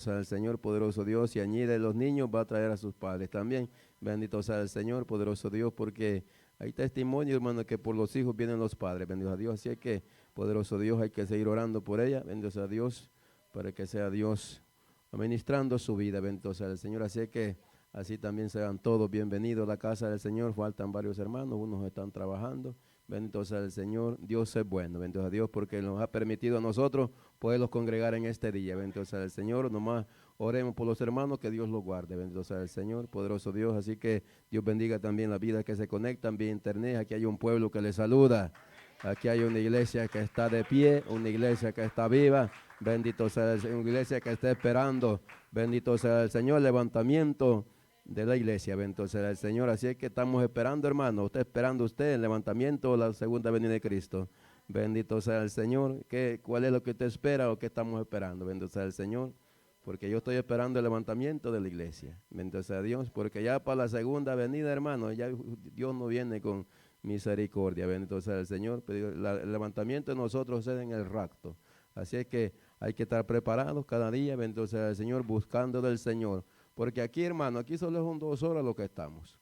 sea el Señor, poderoso Dios, y añade los niños, va a traer a sus padres también. Bendito sea el Señor, poderoso Dios, porque hay testimonio, hermano, que por los hijos vienen los padres. Bendito a Dios. Así es que, poderoso Dios, hay que seguir orando por ella. Bendito sea Dios, para que sea Dios administrando su vida. Bendito sea el Señor. Así es que, así también sean todos bienvenidos a la casa del Señor. Faltan varios hermanos, unos están trabajando. Bendito sea el Señor. Dios es bueno. Bendito sea Dios, porque nos ha permitido a nosotros poderlos congregar en este día. Bendito sea el Señor. Nomás oremos por los hermanos, que Dios los guarde. Bendito sea el Señor, poderoso Dios. Así que Dios bendiga también las vidas que se conectan vía internet. Aquí hay un pueblo que les saluda. Aquí hay una iglesia que está de pie, una iglesia que está viva. Bendito sea el Señor, una iglesia que está esperando. Bendito sea el Señor, levantamiento de la iglesia. Bendito sea el Señor. Así es que estamos esperando, hermano. Usted esperando el levantamiento o la segunda venida de Cristo. Bendito sea el Señor. ¿Cuál es lo que usted espera o qué estamos esperando? Bendito sea el Señor. Porque yo estoy esperando el levantamiento de la iglesia. Bendito sea Dios. Porque ya para la segunda venida, hermano, ya Dios no viene con misericordia. Bendito sea el Señor. Pero el levantamiento de nosotros es en el rapto. Así es que hay que estar preparados cada día. Bendito sea el Señor, buscando del Señor. Porque aquí, hermano, aquí solo es 2 horas lo que estamos.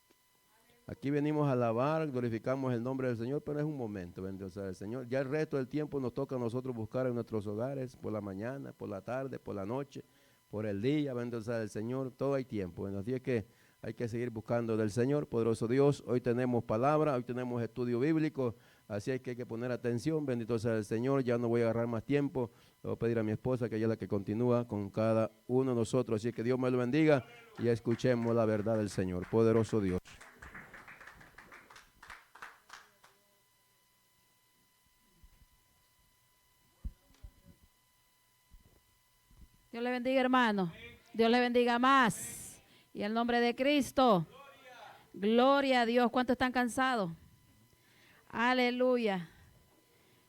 Aquí venimos a alabar, glorificamos el nombre del Señor, pero es un momento, bendito sea el Señor. Ya el resto del tiempo nos toca a nosotros buscar en nuestros hogares, por la mañana, por la tarde, por la noche, por el día, bendito sea el Señor, todo hay tiempo. Así es que hay que seguir buscando del Señor, poderoso Dios. Hoy tenemos palabra, hoy tenemos estudio bíblico, así es que hay que poner atención, bendito sea el Señor. Ya no voy a agarrar más tiempo, le voy a pedir a mi esposa que ella es la que continúa con cada uno de nosotros. Así que Dios me lo bendiga y escuchemos la verdad del Señor, poderoso Dios. Dios le bendiga, hermano. Dios le bendiga más. Y en el nombre de Cristo. Gloria a Dios. ¿Cuántos están cansados? Aleluya.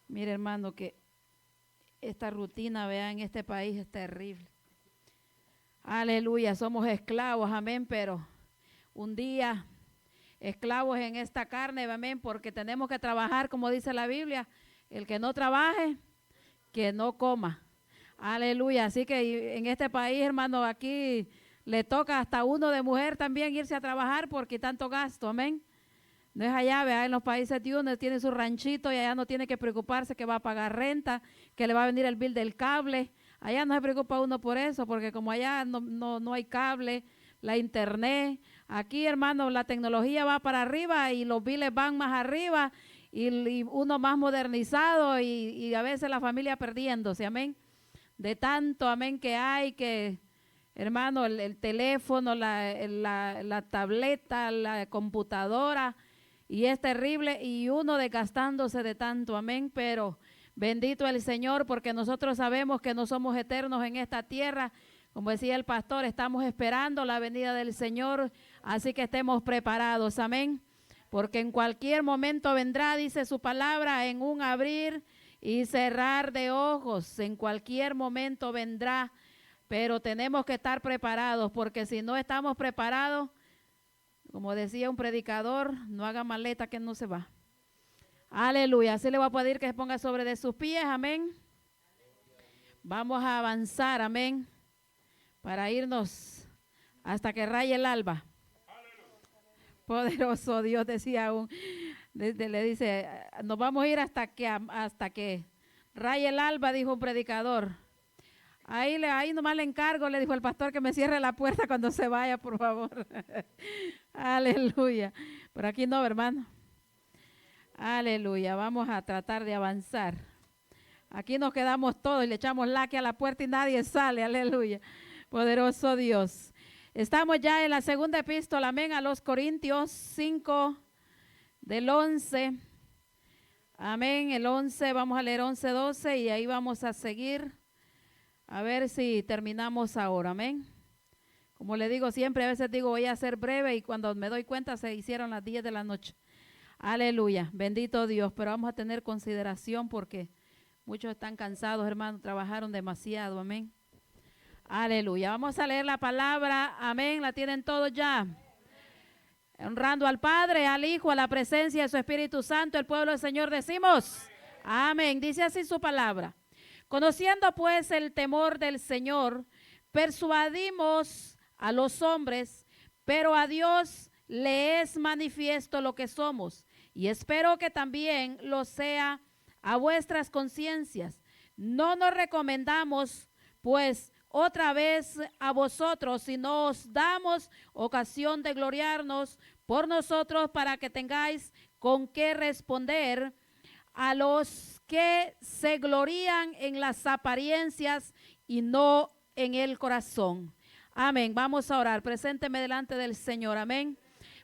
Mire, hermano, que esta rutina, vean, en este país es terrible. Aleluya. Somos esclavos, amén, pero un día esclavos en esta carne, amén, porque tenemos que trabajar, como dice la Biblia. El que no trabaje, que no coma. Aleluya, así que en este país, hermano, aquí le toca hasta uno de mujer también irse a trabajar porque tanto gasto, amén. No es allá, vea, en los países de uno tiene su ranchito y allá no tiene que preocuparse que va a pagar renta, que le va a venir el bill del cable. Allá no se preocupa uno por eso, porque como allá no hay cable, la internet. Aquí, hermano, la tecnología va para arriba y los billes van más arriba y uno más modernizado y a veces la familia perdiéndose, amén. De tanto, amén, que hay, que, hermano, el teléfono, la tableta, la computadora, y es terrible, y uno desgastándose de tanto, amén, pero bendito el Señor, porque nosotros sabemos que no somos eternos en esta tierra. Como decía el pastor, estamos esperando la venida del Señor, así que estemos preparados, amén, porque en cualquier momento vendrá, dice su palabra, en un abrir y cerrar de ojos, en cualquier momento vendrá, pero tenemos que estar preparados, porque si no estamos preparados, como decía un predicador, no haga maleta que no se va. Aleluya, así le voy a pedir que se ponga sobre de sus pies, amén. Vamos a avanzar, amén, para irnos hasta que raye el alba. Poderoso Dios, decía le dice, nos vamos a ir hasta que raye el alba, dijo un predicador. Ahí nomás le encargo, le dijo el pastor, que me cierre la puerta cuando se vaya, por favor. Aleluya. Por aquí no, hermano. Aleluya. Vamos a tratar de avanzar. Aquí nos quedamos todos y le echamos laque a la puerta y nadie sale. Aleluya. Poderoso Dios. Estamos ya en la segunda epístola, amén, a los Corintios 5, del 11. Amén, el 11, vamos a leer 11, 12 y ahí vamos a seguir. A ver si terminamos ahora, amén. Como le digo siempre, a veces digo voy a ser breve y cuando me doy cuenta se hicieron las 10 de la noche. Aleluya, bendito Dios, pero vamos a tener consideración porque muchos están cansados, hermanos, trabajaron demasiado, amén. Aleluya, vamos a leer la palabra, amén, la tienen todos ya. Honrando al Padre, al Hijo, a la presencia de su Espíritu Santo, el pueblo del Señor decimos, amén, dice así su palabra. Conociendo pues el temor del Señor, persuadimos a los hombres, pero a Dios le es manifiesto lo que somos, y espero que también lo sea a vuestras conciencias. No nos recomendamos, pues, otra vez a vosotros, sino os damos ocasión de gloriarnos por nosotros para que tengáis con qué responder a los que se glorían en las apariencias y no en el corazón. Amén. Vamos a orar. Presénteme delante del Señor. Amén.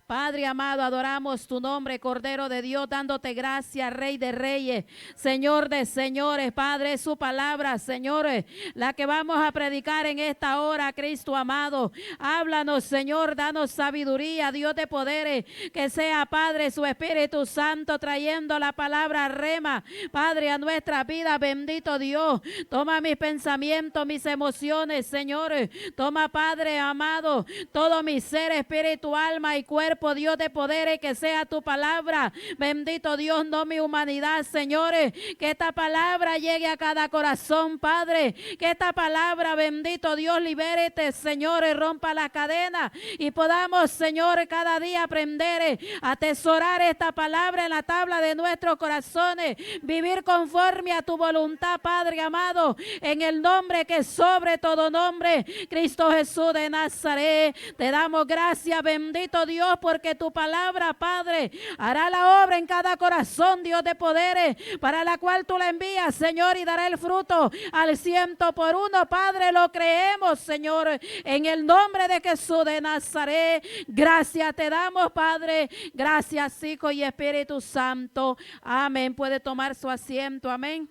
Padre amado, adoramos tu nombre, Cordero de Dios, dándote gracias, Rey de Reyes, Señor de Señores. Padre, es su palabra, Señores, la que vamos a predicar en esta hora, Cristo amado. Háblanos, Señor, danos sabiduría, Dios de poderes, que sea, Padre, su Espíritu Santo trayendo la palabra rema, Padre, a nuestra vida. Bendito Dios, toma mis pensamientos, mis emociones, Señores. Toma, Padre amado, todo mi ser, espíritu, alma y cuerpo, Dios de poderes, que sea tu palabra. Bendito Dios, no mi humanidad, señores. Que esta palabra llegue a cada corazón, Padre. Que esta palabra, bendito Dios, libérete, señores, rompa la cadena y podamos, Señor, cada día aprender a atesorar esta palabra en la tabla de nuestros corazones, vivir conforme a tu voluntad, Padre amado, en el nombre que es sobre todo nombre, Cristo Jesús de Nazaret. Te damos gracias, bendito Dios, porque tu palabra, Padre, hará la obra en cada corazón, Dios de poderes, para la cual tú la envías, Señor, y dará el fruto al 100%, Padre. Lo creemos, Señor, en el nombre de Jesús de Nazaret. Gracias te damos, Padre. Gracias, Hijo y Espíritu Santo. Amén. Puede tomar su asiento. Amén.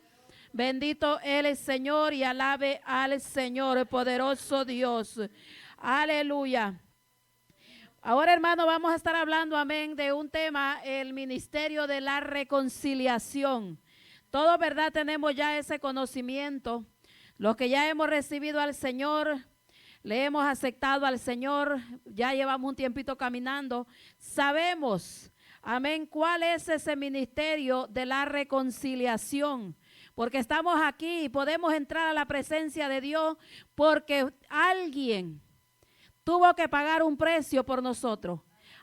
Bendito el Señor y alabe al Señor, poderoso Dios. Aleluya. Ahora, hermano, vamos a estar hablando, amén, de un tema, el ministerio de la reconciliación. Todos, ¿verdad?, tenemos ya ese conocimiento. Los que ya hemos recibido al Señor, le hemos aceptado al Señor, ya llevamos un tiempito caminando, sabemos, amén, cuál es ese ministerio de la reconciliación. Porque estamos aquí y podemos entrar a la presencia de Dios porque alguien tuvo que pagar un precio por nosotros.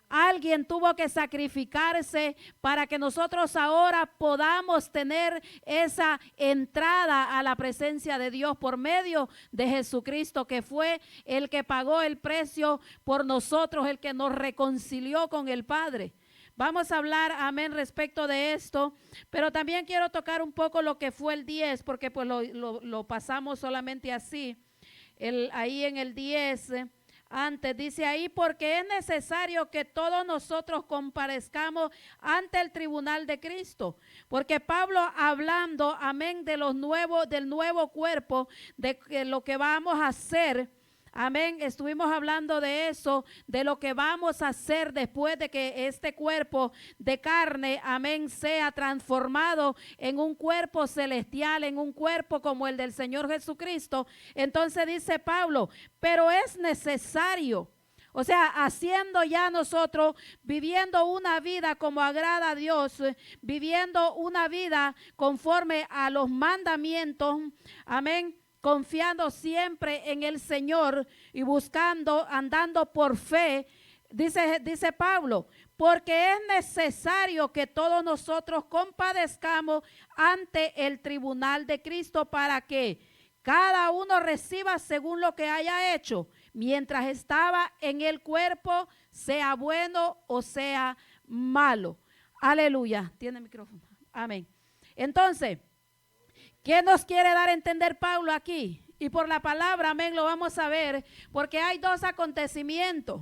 Alguien tuvo que sacrificarse para que nosotros ahora podamos tener esa entrada a la presencia de Dios por medio de Jesucristo, que fue el que pagó el precio por nosotros, el que nos reconcilió con el Padre. Vamos a hablar, amén, respecto de esto, pero también quiero tocar un poco lo que fue el 10, porque pues lo pasamos solamente así. Ahí en el 10... Antes dice ahí, porque es necesario que todos nosotros comparezcamos ante el tribunal de Cristo. Porque Pablo hablando, amén, del nuevo cuerpo, de lo que vamos a hacer. Amén, estuvimos hablando de eso, de lo que vamos a hacer después de que este cuerpo de carne, amén, sea transformado en un cuerpo celestial, en un cuerpo como el del Señor Jesucristo. Entonces dice Pablo, pero es necesario, o sea, haciendo ya nosotros, viviendo una vida como agrada a Dios, viviendo una vida conforme a los mandamientos, amén, confiando siempre en el Señor y buscando, andando por fe, dice Pablo, porque es necesario que todos nosotros compadezcamos ante el tribunal de Cristo para que cada uno reciba según lo que haya hecho, mientras estaba en el cuerpo, sea bueno o sea malo. Aleluya. Tiene micrófono. Amén. Entonces, ¿qué nos quiere dar a entender Pablo aquí? Y por la palabra, amén, lo vamos a ver, porque hay dos acontecimientos.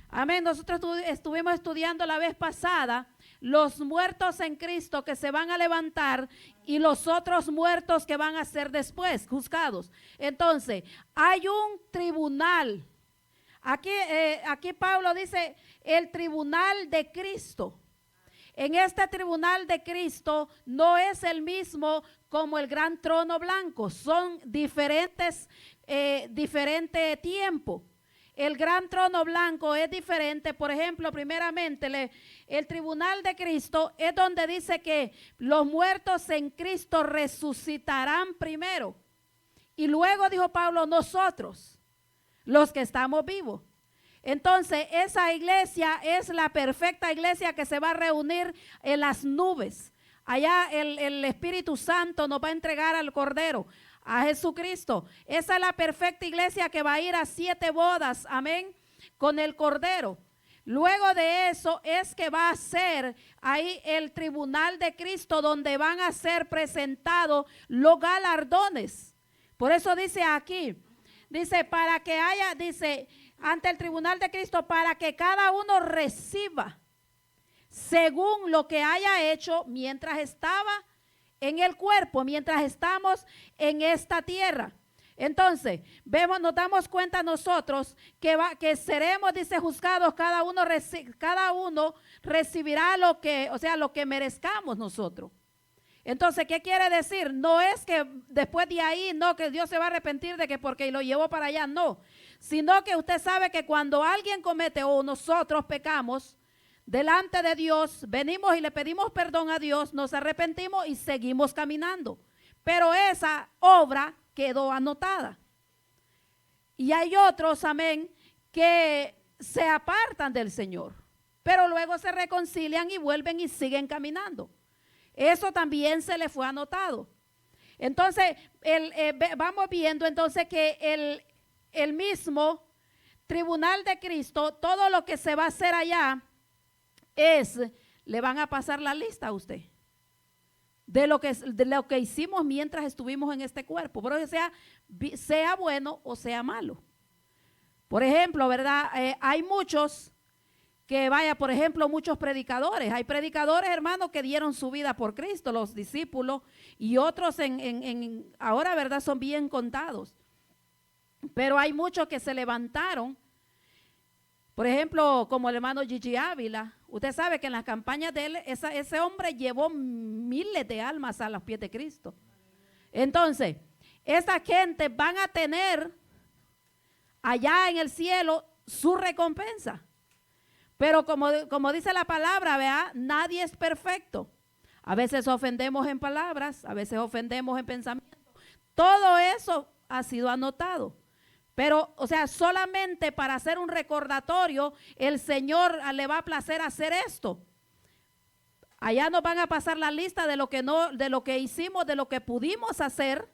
Amén, nosotros estuvimos estudiando la vez pasada los muertos en Cristo que se van a levantar y los otros muertos que van a ser después juzgados. Entonces, hay un tribunal. Aquí Pablo dice el tribunal de Cristo. En este tribunal de Cristo no es el mismo como el gran trono blanco, son diferente tiempo. El gran trono blanco es diferente. Por ejemplo, primeramente, el tribunal de Cristo es donde dice que los muertos en Cristo resucitarán primero. Y luego dijo Pablo, nosotros. los que estamos vivos. Entonces, esa iglesia es la perfecta iglesia que se va a reunir en las nubes. Allá el Espíritu Santo nos va a entregar al Cordero, a Jesucristo. Esa es la perfecta iglesia que va a ir a 7 bodas, amén, con el Cordero. Luego de eso es que va a ser ahí el tribunal de Cristo, donde van a ser presentados los galardones. Por eso dice aquí, dice, para que haya, dice, ante el tribunal de Cristo, para que cada uno reciba según lo que haya hecho mientras estaba en el cuerpo, mientras estamos en esta tierra. Entonces, nos damos cuenta nosotros que seremos, dice, juzgados, cada uno recibirá lo que, o sea, lo que merezcamos nosotros. Entonces, ¿qué quiere decir? No es que después de ahí, no, que Dios se va a arrepentir de que porque lo llevó para allá, no. Sino que usted sabe que cuando alguien comete o nosotros pecamos delante de Dios, venimos y le pedimos perdón a Dios, nos arrepentimos y seguimos caminando. Pero esa obra quedó anotada. Y hay otros, amén, que se apartan del Señor, pero luego se reconcilian y vuelven y siguen caminando. Eso también se le fue anotado. Entonces, vamos viendo entonces que el mismo tribunal de Cristo, todo lo que se va a hacer allá le van a pasar la lista a usted de lo que hicimos mientras estuvimos en este cuerpo, pero que sea bueno o sea malo. Por ejemplo, ¿verdad? Hay muchos por ejemplo, muchos predicadores. Hay predicadores, hermanos, que dieron su vida por Cristo, los discípulos, y otros ahora, ¿verdad? Son bien contados. Pero hay muchos que se levantaron. Por ejemplo, como el hermano Gigi Ávila. Usted sabe que en las campañas de él, ese hombre llevó miles de almas a los pies de Cristo. Entonces, esa gente van a tener allá en el cielo su recompensa. Pero como dice la palabra, vea, nadie es perfecto. A veces ofendemos en palabras, a veces ofendemos en pensamiento. Todo eso ha sido anotado. Pero, o sea, solamente para hacer un recordatorio, el Señor le va a placer hacer esto. Allá nos van a pasar la lista de lo que hicimos, de lo que pudimos hacer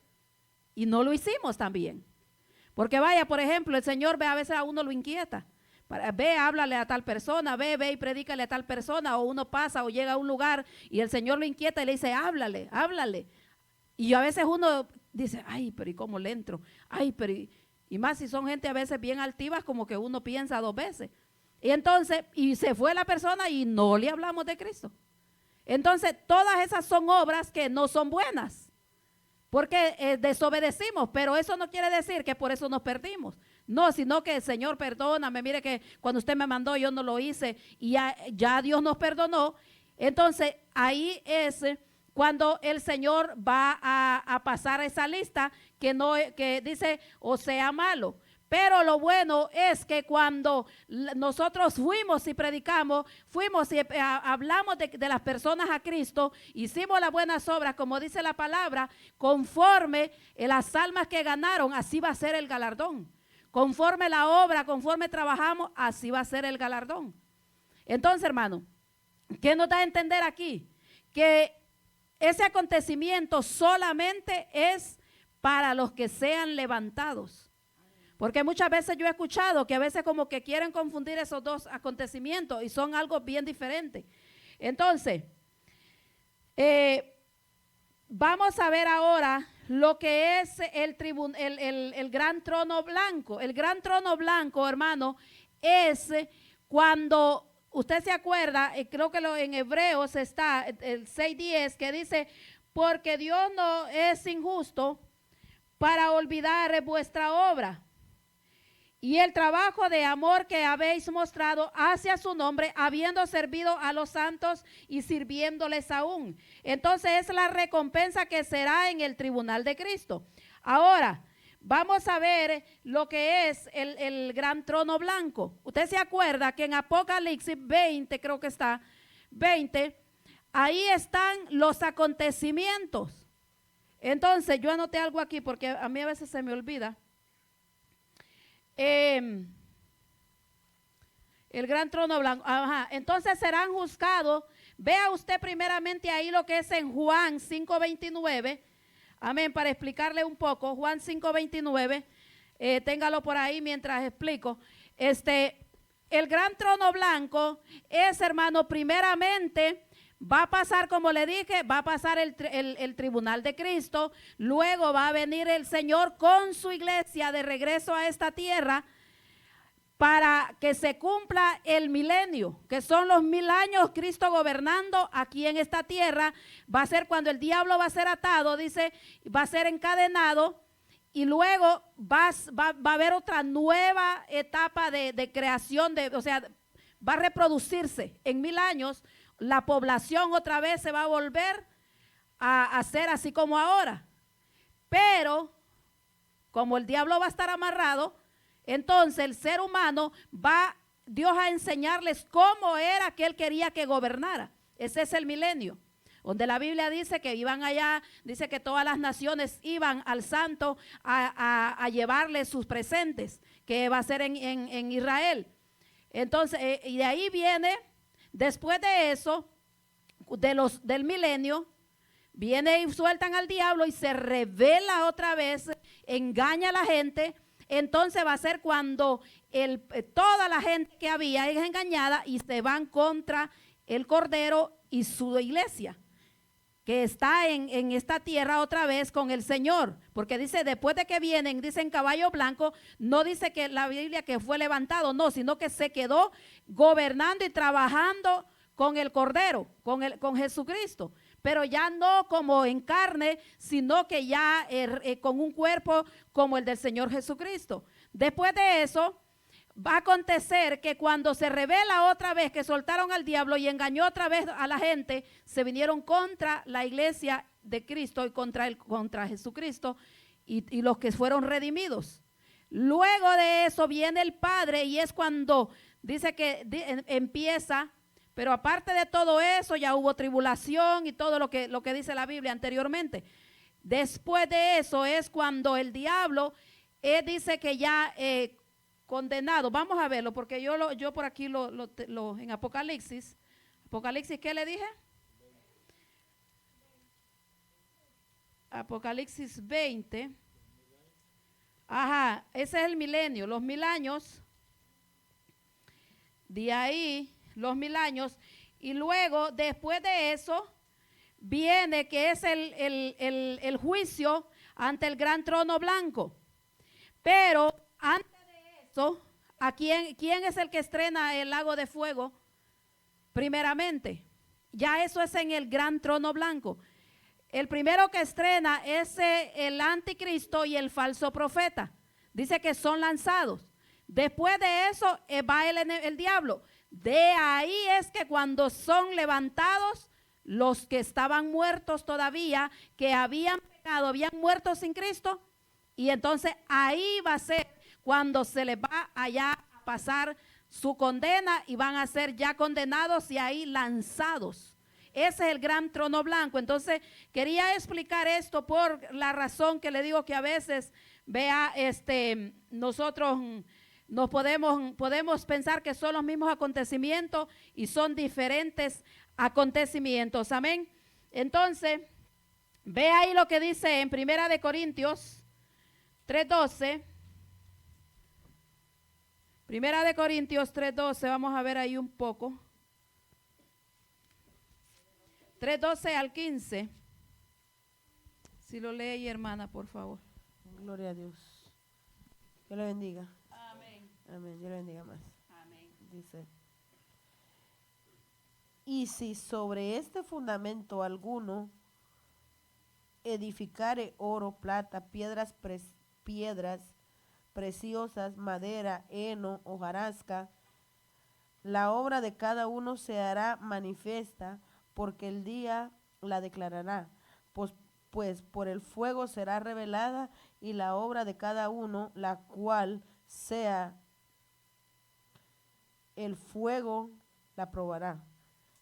y no lo hicimos también. Porque vaya, por ejemplo, el Señor a veces a uno lo inquieta. Ve, háblale a tal persona, ve y predícale a tal persona, o uno pasa o llega a un lugar y el Señor lo inquieta y le dice, háblale. Y a veces uno dice, ay, pero ¿y cómo le entro? Ay, pero y más si son gente a veces bien altivas, como que uno piensa 2 veces. Y entonces, y se fue la persona y no le hablamos de Cristo. Entonces, todas esas son obras que no son buenas, porque desobedecimos, pero eso no quiere decir que por eso nos perdimos. No, sino que, Señor, perdóname, mire que cuando usted me mandó yo no lo hice y ya Dios nos perdonó. Entonces, ahí es cuando el Señor va a pasar esa lista que dice, o sea malo. Pero lo bueno es que cuando nosotros fuimos y predicamos, fuimos y hablamos de las personas a Cristo, hicimos las buenas obras, como dice la palabra, conforme las almas que ganaron, así va a ser el galardón. Conforme la obra, conforme trabajamos, así va a ser el galardón. Entonces, hermano, ¿qué nos da a entender aquí? Que ese acontecimiento solamente es para los que sean levantados. Porque muchas veces yo he escuchado que a veces como que quieren confundir esos 2 acontecimientos y son algo bien diferente. Entonces, vamos a ver ahora lo que es el gran trono blanco. El gran trono blanco, hermano, es cuando usted se acuerda, creo que en Hebreos está el 6:10 que dice, porque Dios no es injusto para olvidar vuestra obra y el trabajo de amor que habéis mostrado hacia su nombre, habiendo servido a los santos y sirviéndoles aún. Entonces es la recompensa que será en el tribunal de Cristo. Ahora, vamos a ver lo que es el gran trono blanco. Usted se acuerda que en Apocalipsis 20, creo que está, 20, ahí están los acontecimientos. Entonces, yo anoté algo aquí porque a mí a veces se me olvida. El gran trono blanco. Ajá. Entonces serán juzgados. Vea usted primeramente ahí lo que es en Juan 5:29. Amén, para explicarle un poco. Juan 5:29. Téngalo por ahí mientras explico. El gran trono blanco es, hermano, primeramente va a pasar, como le dije, va a pasar el tribunal de Cristo. Luego va a venir el Señor con su iglesia de regreso a esta tierra, para que se cumpla el milenio, que son los 1000 años Cristo gobernando aquí en esta tierra. Va a ser cuando el diablo va a ser atado, dice, va a ser encadenado, y luego va a haber otra nueva etapa de creación, o sea, va a reproducirse en 1000 años. La población otra vez se va a volver a ser así como ahora, pero como el diablo va a estar amarrado, entonces el ser humano va Dios a enseñarles cómo era que Él quería que gobernara. Ese es el milenio, donde la Biblia dice que iban allá, dice que todas las naciones iban al santo a llevarle sus presentes, que va a ser en Israel. Entonces, y de ahí viene, después de eso, del milenio, viene y sueltan al diablo y se revela otra vez, engaña a la gente. Entonces va a ser cuando toda la gente que había es engañada y se van contra el Cordero y su iglesia, que está en esta tierra otra vez con el Señor. Porque dice, después de que vienen, dice en caballo blanco, no dice que la Biblia que fue levantado, no, sino que se quedó gobernando y trabajando con el Cordero, con Jesucristo. Pero ya no como en carne, sino que ya con un cuerpo como el del Señor Jesucristo. Después de eso, va a acontecer que cuando se revela otra vez que soltaron al diablo y engañó otra vez a la gente, se vinieron contra la iglesia de Cristo y contra Jesucristo y los que fueron redimidos. Luego de eso viene el Padre, y es cuando dice que empieza. Pero aparte de todo eso, ya hubo tribulación y todo lo que dice la Biblia anteriormente. Después de eso es cuando el diablo dice que ya condenado. Vamos a verlo, porque yo por aquí en Apocalipsis, ¿qué le dije? Apocalipsis 20. Ajá, ese es el milenio, los 1000 años. De ahí los 1000 años, y luego después de eso viene que es el juicio ante el gran trono blanco. Pero antes de eso, ¿quién es el que estrena el lago de fuego? Primeramente, ya eso es en el gran trono blanco. El primero que estrena es el anticristo y el falso profeta. Dice que son lanzados. Después de eso va el diablo. De ahí es que cuando son levantados los que estaban muertos todavía, que habían pecado, habían muerto sin Cristo, y entonces ahí va a ser cuando se les va allá a pasar su condena y van a ser ya condenados y ahí lanzados. Ese es el gran trono blanco. Entonces quería explicar esto por la razón que le digo que a veces, vea, nosotros nos podemos pensar que son los mismos acontecimientos y son diferentes acontecimientos. Amén. Entonces, ve ahí lo que dice en Primera de Corintios 3:12. Primera de Corintios 3:12, vamos a ver ahí un poco. 3:12 al 15. Si lo lee, hermana, por favor. Gloria a Dios. Que le bendiga. Amén, Dios le bendiga más. Amén. Dice, y si sobre este fundamento alguno edificare oro, plata, piedras preciosas, madera, heno, hojarasca, la obra de cada uno se hará manifiesta, porque el día la declarará, pues por el fuego será revelada, y la obra de cada uno, la cual sea el fuego la probará.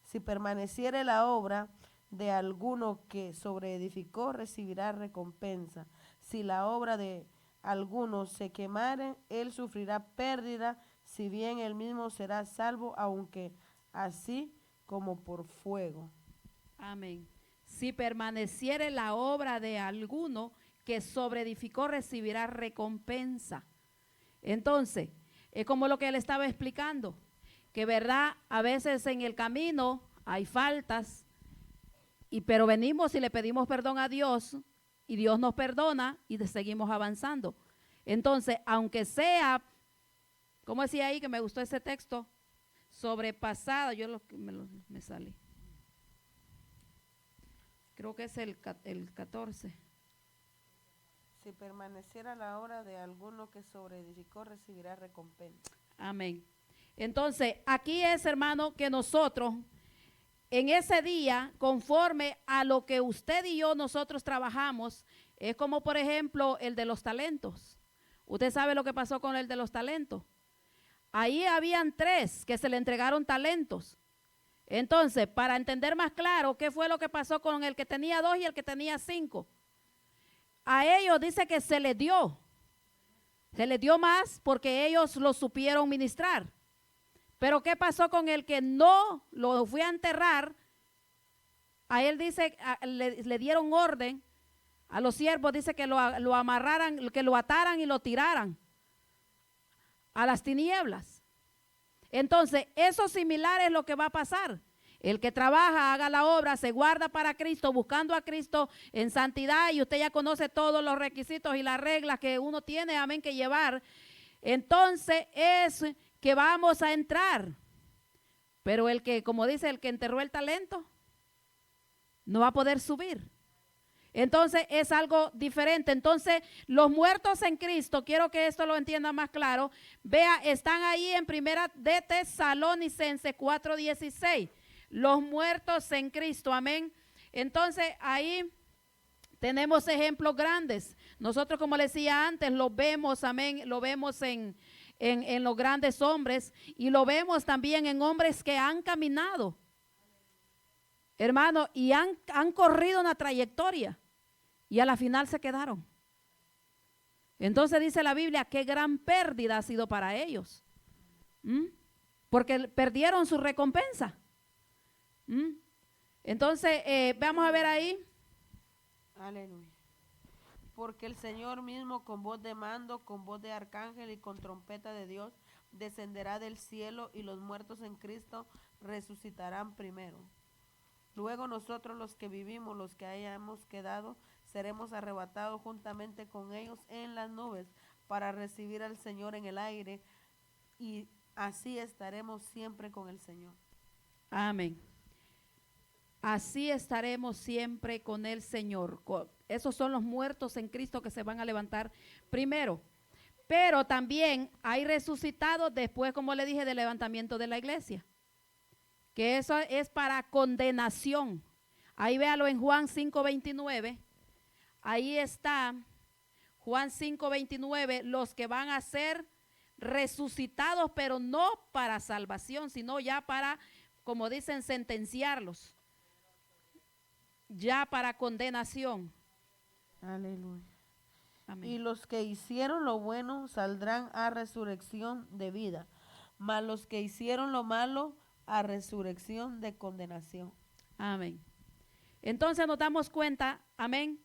Si permaneciere la obra de alguno que sobreedificó, recibirá recompensa. Si la obra de alguno se quemare, él sufrirá pérdida, si bien él mismo será salvo, aunque así como por fuego. Amén. Si permaneciere la obra de alguno que sobreedificó, recibirá recompensa. Entonces, es como lo que él estaba explicando, que verdad, a veces en el camino hay faltas, pero venimos y le pedimos perdón a Dios, y Dios nos perdona y seguimos avanzando. Entonces, aunque sea, ¿cómo decía ahí que me gustó ese texto? Sobrepasada, me salí. Creo que es el 14. Si permaneciera la obra de alguno que sobreedificó, recibirá recompensa. Amén. Entonces, aquí es, hermano, que nosotros, en ese día, conforme a lo que usted y yo nosotros trabajamos, es como por ejemplo el de los talentos. Usted sabe lo que pasó con el de los talentos. Ahí habían 3 que se le entregaron talentos. Entonces, para entender más claro qué fue lo que pasó con el que tenía 2 y el que tenía 5, a ellos dice que se les dio más porque ellos lo supieron ministrar. Pero ¿qué pasó con el que no lo fue a enterrar? A él dice, le dieron orden a los siervos, dice que lo amarraran, que lo ataran y lo tiraran a las tinieblas. Entonces, eso similar es lo que va a pasar. El que trabaja, haga la obra, se guarda para Cristo, buscando a Cristo en santidad, y usted ya conoce todos los requisitos y las reglas que uno tiene, amén, que llevar. Entonces es que vamos a entrar. Pero el que, como dice, el que enterró el talento, no va a poder subir. Entonces es algo diferente. Entonces los muertos en Cristo, quiero que esto lo entienda más claro. Vea, están ahí en Primera de Tesalonicenses 4:16. Los muertos en Cristo, amén. Entonces ahí tenemos ejemplos grandes. Nosotros, como les decía antes, lo vemos, amén, lo vemos en los grandes hombres, y lo vemos también en hombres que han caminado, hermano, y han corrido una trayectoria y a la final se quedaron. Entonces dice la Biblia, qué gran pérdida ha sido para ellos. Porque perdieron su recompensa. Entonces, vamos a ver ahí. Aleluya. Porque el Señor mismo, con voz de mando, con voz de arcángel y con trompeta de Dios, descenderá del cielo, y los muertos en Cristo resucitarán primero. Luego nosotros, los que vivimos, los que hayamos quedado, seremos arrebatados juntamente con ellos en las nubes para recibir al Señor en el aire, y así estaremos siempre con el Señor. Amén. Así estaremos siempre con el Señor. Esos son los muertos en Cristo que se van a levantar primero. Pero también hay resucitados después, como le dije, del levantamiento de la iglesia. Que eso es para condenación. Ahí véalo en Juan 5:29. Ahí está Juan 5:29, los que van a ser resucitados, pero no para salvación, sino ya para, como dicen, sentenciarlos. Ya para condenación. Aleluya. Amén. Y los que hicieron lo bueno saldrán a resurrección de vida, mas los que hicieron lo malo a resurrección de condenación. Amén. Entonces nos damos cuenta, amén,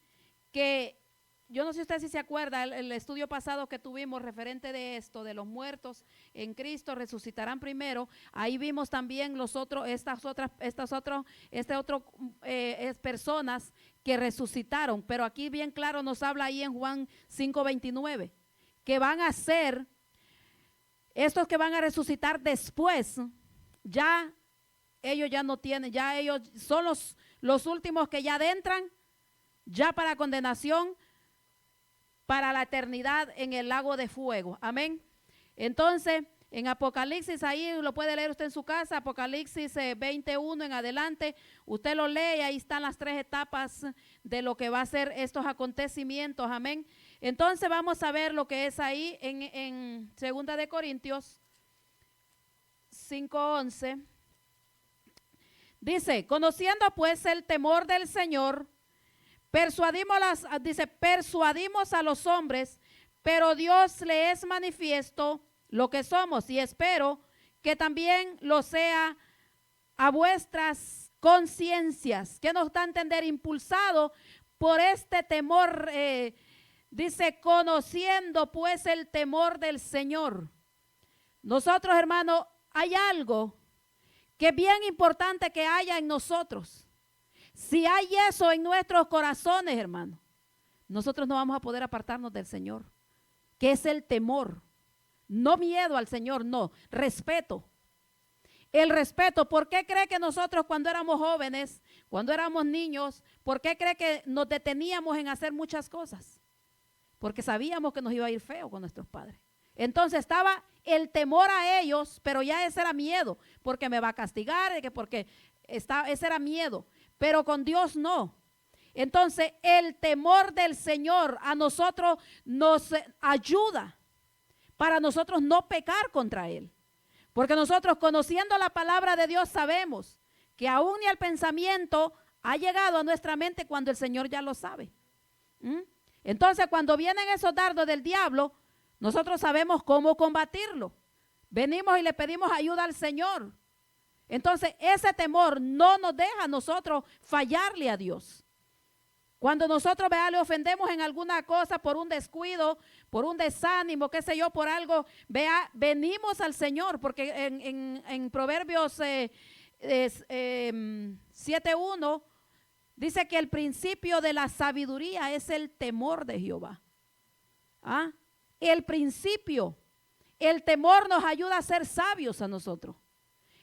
que yo no sé usted si se acuerda el estudio pasado que tuvimos referente de esto, de los muertos en Cristo resucitarán primero. Ahí vimos también estas otras personas que resucitaron, pero aquí bien claro nos habla ahí en Juan 5:29 que van a ser estos que van a resucitar después. Ya ellos ya no tienen, ya ellos son los últimos que ya adentran ya para condenación, para la eternidad en el lago de fuego. Amén. Entonces, en Apocalipsis, ahí lo puede leer usted en su casa, Apocalipsis 21 en adelante, usted lo lee y ahí están las 3 etapas de lo que va a ser estos acontecimientos. Amén. Entonces vamos a ver lo que es ahí en 2 de Corintios 5:11. Dice, conociendo pues el temor del Señor, persuadimos a los hombres, pero Dios le es manifiesto lo que somos, y espero que también lo sea a vuestras conciencias, que nos da a entender, impulsado por este temor, dice, conociendo pues el temor del Señor. Nosotros, hermanos, hay algo que es bien importante que haya en nosotros. Si hay eso en nuestros corazones, hermano, nosotros no vamos a poder apartarnos del Señor, que es el temor. No miedo al Señor, no, respeto. El respeto. ¿Por qué cree que nosotros cuando éramos jóvenes, cuando éramos niños, por qué cree que nos deteníamos en hacer muchas cosas? Porque sabíamos que nos iba a ir feo con nuestros padres. Entonces estaba el temor a ellos, pero ya ese era miedo, porque me va a castigar, ese era miedo, pero con Dios no. Entonces el temor del Señor a nosotros nos ayuda para nosotros no pecar contra Él. Porque nosotros, conociendo la palabra de Dios, sabemos que aún ni el pensamiento ha llegado a nuestra mente cuando el Señor ya lo sabe. Entonces, cuando vienen esos dardos del diablo, nosotros sabemos cómo combatirlo. Venimos y le pedimos ayuda al Señor. Entonces, ese temor no nos deja a nosotros fallarle a Dios. Cuando nosotros le ofendemos en alguna cosa por un descuido, por un desánimo, qué sé yo, por algo, venimos al Señor, porque en Proverbios 7:1 dice que el principio de la sabiduría es el temor de Jehová. El principio, el temor nos ayuda a ser sabios a nosotros.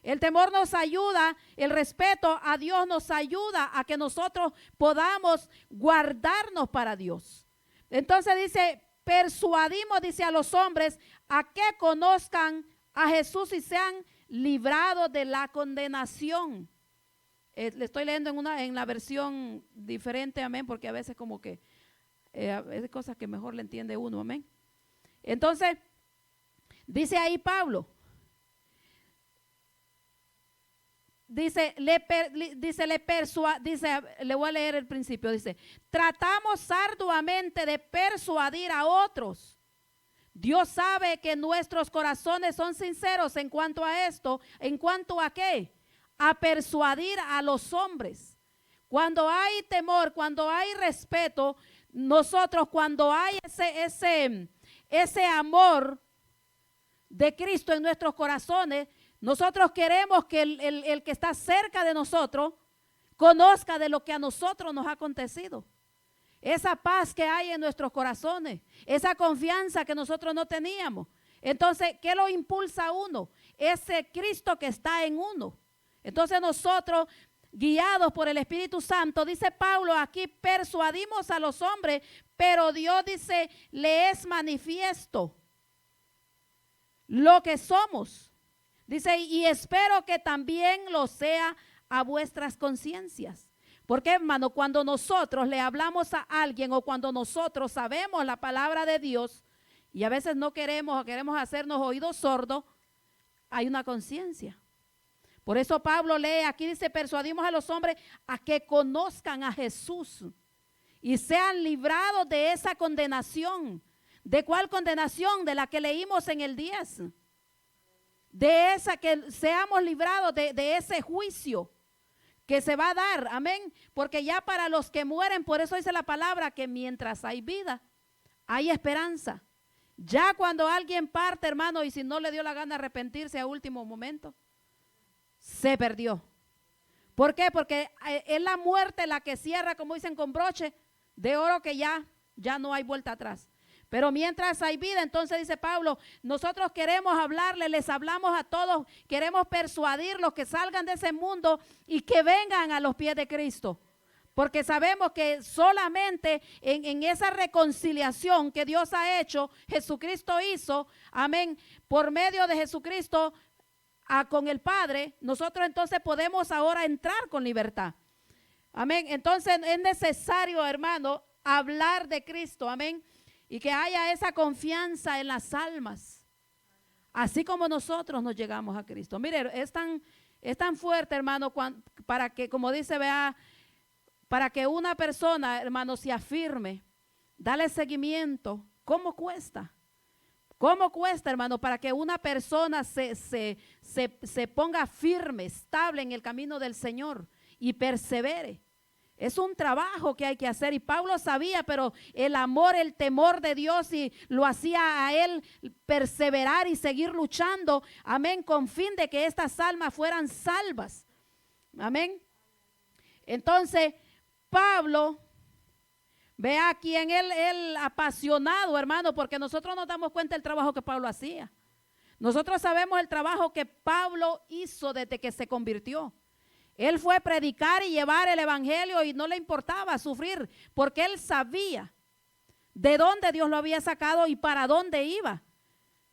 El temor nos ayuda, el respeto a Dios nos ayuda a que nosotros podamos guardarnos para Dios. Entonces dice, persuadimos, dice, a los hombres a que conozcan a Jesús y sean librados de la condenación. Le estoy leyendo en la versión diferente, amén, porque a veces como que hay cosas que mejor le entiende uno, amén. Entonces, dice ahí Pablo, dice, le voy a leer el principio, dice, tratamos arduamente de persuadir a otros. Dios sabe que nuestros corazones son sinceros en cuanto a esto. ¿En cuanto a qué? A persuadir a los hombres. Cuando hay temor, cuando hay respeto, nosotros cuando hay ese amor de Cristo en nuestros corazones, nosotros queremos que el que está cerca de nosotros conozca de lo que a nosotros nos ha acontecido. Esa paz que hay en nuestros corazones, esa confianza que nosotros no teníamos. Entonces, ¿qué lo impulsa a uno? Ese Cristo que está en uno. Entonces nosotros, guiados por el Espíritu Santo, dice Pablo aquí, persuadimos a los hombres, pero Dios dice, le es manifiesto lo que somos. Dice, y espero que también lo sea a vuestras conciencias. Porque, hermano, cuando nosotros le hablamos a alguien o cuando nosotros sabemos la palabra de Dios y a veces no queremos o queremos hacernos oídos sordos, hay una conciencia. Por eso Pablo lee, aquí dice, persuadimos a los hombres a que conozcan a Jesús y sean librados de esa condenación. ¿De cuál condenación? De la que leímos en el 10. De esa, que seamos librados de ese juicio que se va a dar, amén, porque ya para los que mueren, por eso dice la palabra que mientras hay vida, hay esperanza. Ya cuando alguien parte, hermano, y si no le dio la gana arrepentirse a último momento, se perdió. ¿Por qué? Porque es la muerte la que cierra, como dicen, con broche de oro, que ya no hay vuelta atrás. Pero mientras hay vida, entonces dice Pablo, nosotros queremos hablarle, les hablamos a todos, queremos persuadirlos que salgan de ese mundo y que vengan a los pies de Cristo. Porque sabemos que solamente en esa reconciliación que Dios ha hecho, Jesucristo hizo, amén, por medio de Jesucristo con el Padre, nosotros entonces podemos ahora entrar con libertad. Amén. Entonces es necesario, hermano, hablar de Cristo, amén. Y que haya esa confianza en las almas, así como nosotros nos llegamos a Cristo. Mire, es tan fuerte, hermano, para que, como dice, vea, para que una persona, hermano, se afirme, dale seguimiento ¿Cómo cuesta? ¿Cómo cuesta, hermano, para que una persona se ponga firme, estable en el camino del Señor y persevere? Es un trabajo que hay que hacer y Pablo sabía, pero el amor, el temor de Dios y lo hacía a él perseverar y seguir luchando, amén, con fin de que estas almas fueran salvas, amén. Entonces, Pablo, vea aquí en él apasionado, hermano, porque nosotros nos damos cuenta del trabajo que Pablo hacía. Nosotros sabemos el trabajo que Pablo hizo desde que se convirtió. Él fue a predicar y llevar el evangelio y no le importaba sufrir, porque él sabía de dónde Dios lo había sacado y para dónde iba.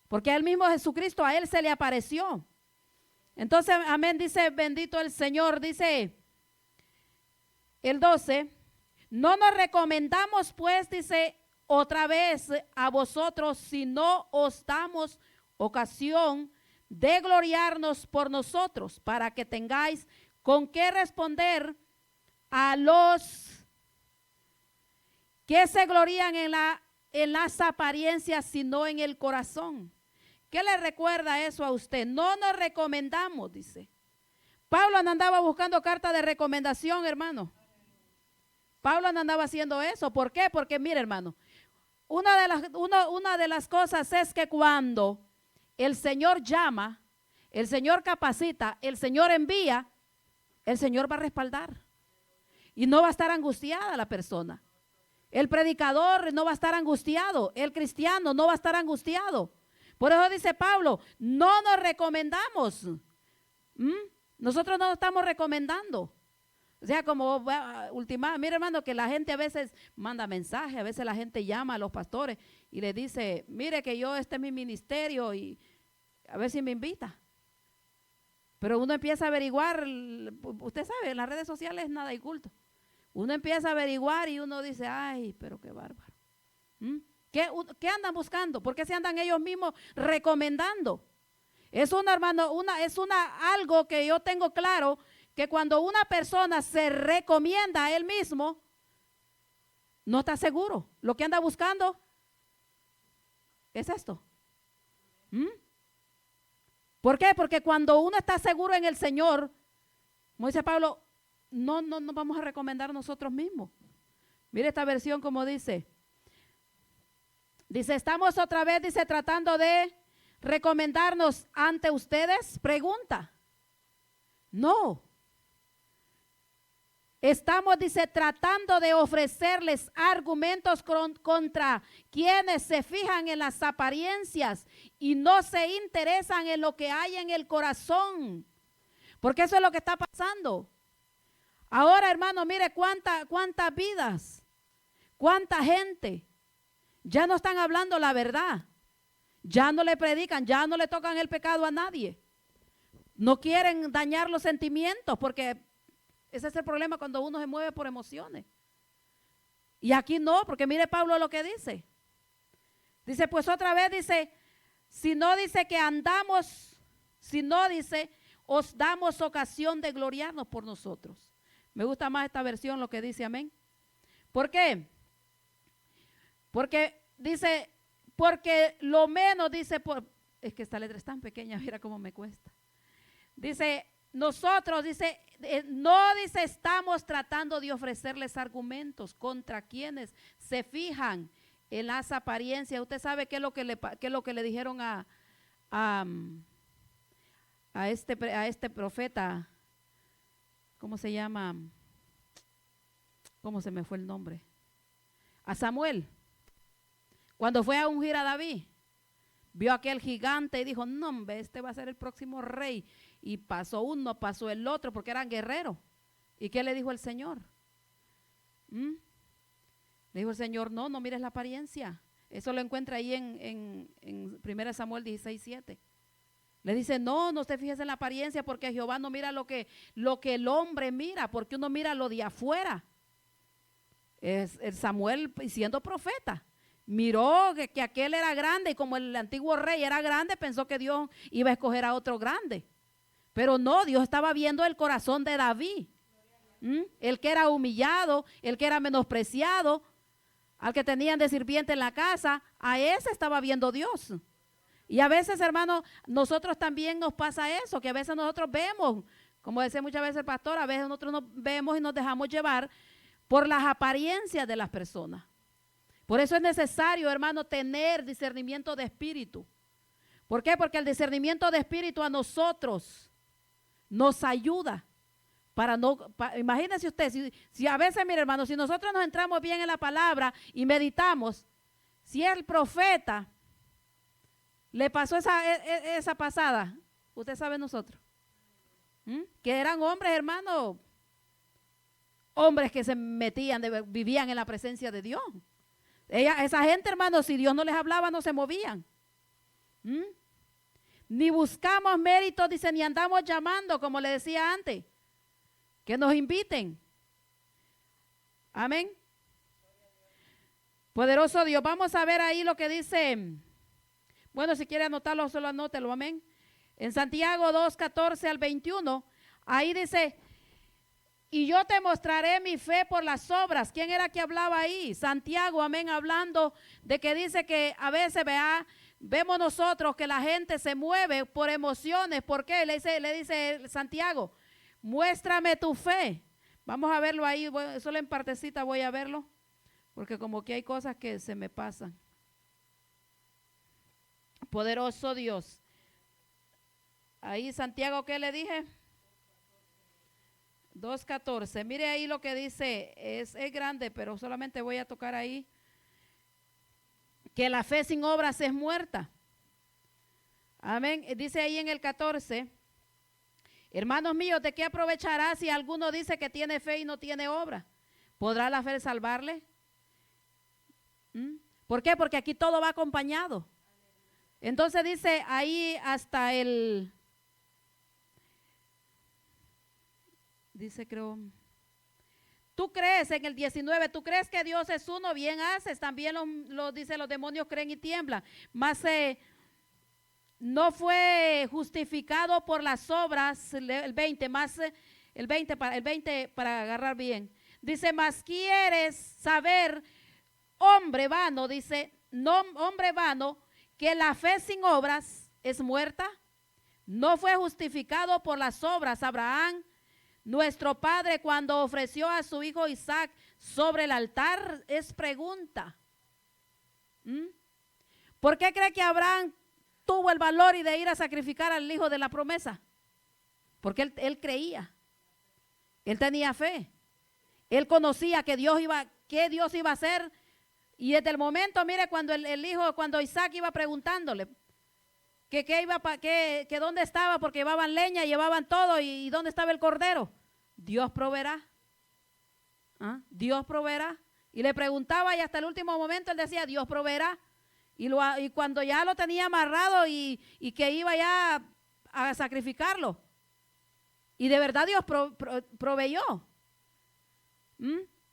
Porque el mismo Jesucristo a él se le apareció. Entonces, amén, dice, bendito el Señor, dice el 12, no nos recomendamos pues, dice, otra vez a vosotros, si no os damos ocasión de gloriarnos por nosotros, para que tengáis con qué responder a los que se glorían en las apariencias, sino en el corazón. ¿Qué le recuerda eso a usted? No nos recomendamos, dice. Pablo no andaba buscando carta de recomendación, hermano. Pablo no andaba haciendo eso. ¿Por qué? Porque mire, hermano, una de las cosas es que cuando el Señor llama, el Señor capacita, el Señor envía, el Señor va a respaldar. Y no va a estar angustiada la persona. El predicador no va a estar angustiado. El cristiano no va a estar angustiado. Por eso dice Pablo, no nos recomendamos. Nosotros no nos estamos recomendando. O sea, como mire, hermano, que la gente a veces manda mensajes, a veces la gente llama a los pastores y le dice, mire que este es mi ministerio y a ver si me invita. Pero uno empieza a averiguar, usted sabe, en las redes sociales nada oculto. Uno empieza a averiguar y uno dice, ay, pero qué bárbaro. ¿Qué andan buscando? ¿Por qué se andan ellos mismos recomendando? Es algo que yo tengo claro, que cuando una persona se recomienda a él mismo, no está seguro. Lo que anda buscando es esto. ¿Por qué? Porque cuando uno está seguro en el Señor, como dice Pablo, no nos vamos a recomendar nosotros mismos. Mire esta versión como dice. Dice, estamos otra vez, dice, tratando de recomendarnos ante ustedes. Pregunta. No. Estamos, dice, tratando de ofrecerles argumentos contra quienes se fijan en las apariencias y no se interesan en lo que hay en el corazón. Porque eso es lo que está pasando. Ahora, hermano, mire cuántas vidas, cuánta gente ya no están hablando la verdad. Ya no le predican, ya no le tocan el pecado a nadie. No quieren dañar los sentimientos porque ese es el problema cuando uno se mueve por emociones. Y aquí no, porque mire Pablo lo que dice. Dice, pues otra vez dice, si no dice que andamos, si no dice, os damos ocasión de gloriarnos por nosotros. Me gusta más esta versión, lo que dice, amén. ¿Por qué? Porque dice, porque lo menos dice, es que esta letra es tan pequeña, mira cómo me cuesta. Dice, nosotros, dice, no dice, estamos tratando de ofrecerles argumentos contra quienes se fijan en las apariencias. Usted sabe qué es lo que le dijeron a este profeta, ¿cómo se llama? ¿Cómo se me fue el nombre? A Samuel. Cuando fue a ungir a David, vio a aquel gigante y dijo, no, hombre, este va a ser el próximo rey. Y pasó uno, pasó el otro, porque eran guerreros. ¿Y qué le dijo el Señor? Le dijo el Señor, no mires la apariencia. Eso lo encuentra ahí en 1 Samuel 16:7. Le dice, no te fijes en la apariencia, porque Jehová no mira lo que el hombre mira, porque uno mira lo de afuera. Es el Samuel, siendo profeta, miró que aquel era grande, y como el antiguo rey era grande, pensó que Dios iba a escoger a otro grande. Pero no, Dios estaba viendo el corazón de David. El que era humillado, el que era menospreciado. al que tenían de sirviente en la casa, a ese estaba viendo Dios. Y a veces, hermano, nosotros también nos pasa eso, que a veces nosotros vemos, como decía muchas veces el pastor, a veces nosotros nos vemos y nos dejamos llevar por las apariencias de las personas. Por eso es necesario, hermano, tener discernimiento de espíritu. ¿Por qué? Porque el discernimiento de espíritu a nosotros nos ayuda para no, imagínense usted, si a veces, mire hermano, si nosotros nos entramos bien en la palabra y meditamos, si el profeta le pasó esa pasada, usted sabe nosotros, que eran hombres, hermano, hombres que se metían, vivían en la presencia de Dios. Esa gente, hermano, si Dios no les hablaba, no se movían. Ni buscamos méritos, dice, ni andamos llamando, como le decía antes, que nos inviten. Amén. Poderoso Dios. Vamos a ver ahí lo que dice. Bueno, si quiere anotarlo, solo anótelo. Amén. En Santiago 2, 14 al 21, ahí dice, y yo te mostraré mi fe por las obras. ¿Quién era que hablaba ahí? Santiago, amén, hablando de que dice que a veces vemos nosotros que la gente se mueve por emociones. ¿Por qué? Le dice Santiago, muéstrame tu fe. Vamos a verlo ahí, solo en partecita voy a verlo, porque como que hay cosas que se me pasan. Poderoso Dios. Ahí Santiago, ¿qué le dije? 2:14. Mire ahí lo que dice, es grande, pero solamente voy a tocar ahí. Que la fe sin obras es muerta. Amén. Dice ahí en el 14, hermanos míos, ¿de qué aprovechará si alguno dice que tiene fe y no tiene obra? ¿Podrá la fe salvarle? ¿Por qué? Porque aquí todo va acompañado. Entonces dice ahí hasta el... Dice, creo, tú crees en el 19, tú crees que Dios es uno, bien haces, también lo dice, los demonios creen y tiemblan, mas no fue justificado por las obras, el 20, más el 20 para agarrar bien, dice, mas quieres saber, hombre vano, dice, no hombre vano, que la fe sin obras es muerta, no fue justificado por las obras Abraham, nuestro padre, cuando ofreció a su hijo Isaac sobre el altar. Es pregunta. ¿Por qué cree que Abraham tuvo el valor y de ir a sacrificar al hijo de la promesa? Porque él creía. Él tenía fe. Él conocía que Dios iba a hacer. Y desde el momento, mire, cuando cuando Isaac iba preguntándole que dónde estaba, porque llevaban leña, llevaban todo, y dónde estaba el cordero. Dios proveerá. Dios proveerá. Y le preguntaba y hasta el último momento él decía, Dios proveerá. Y cuando ya lo tenía amarrado y que iba ya a sacrificarlo. Y de verdad Dios proveyó.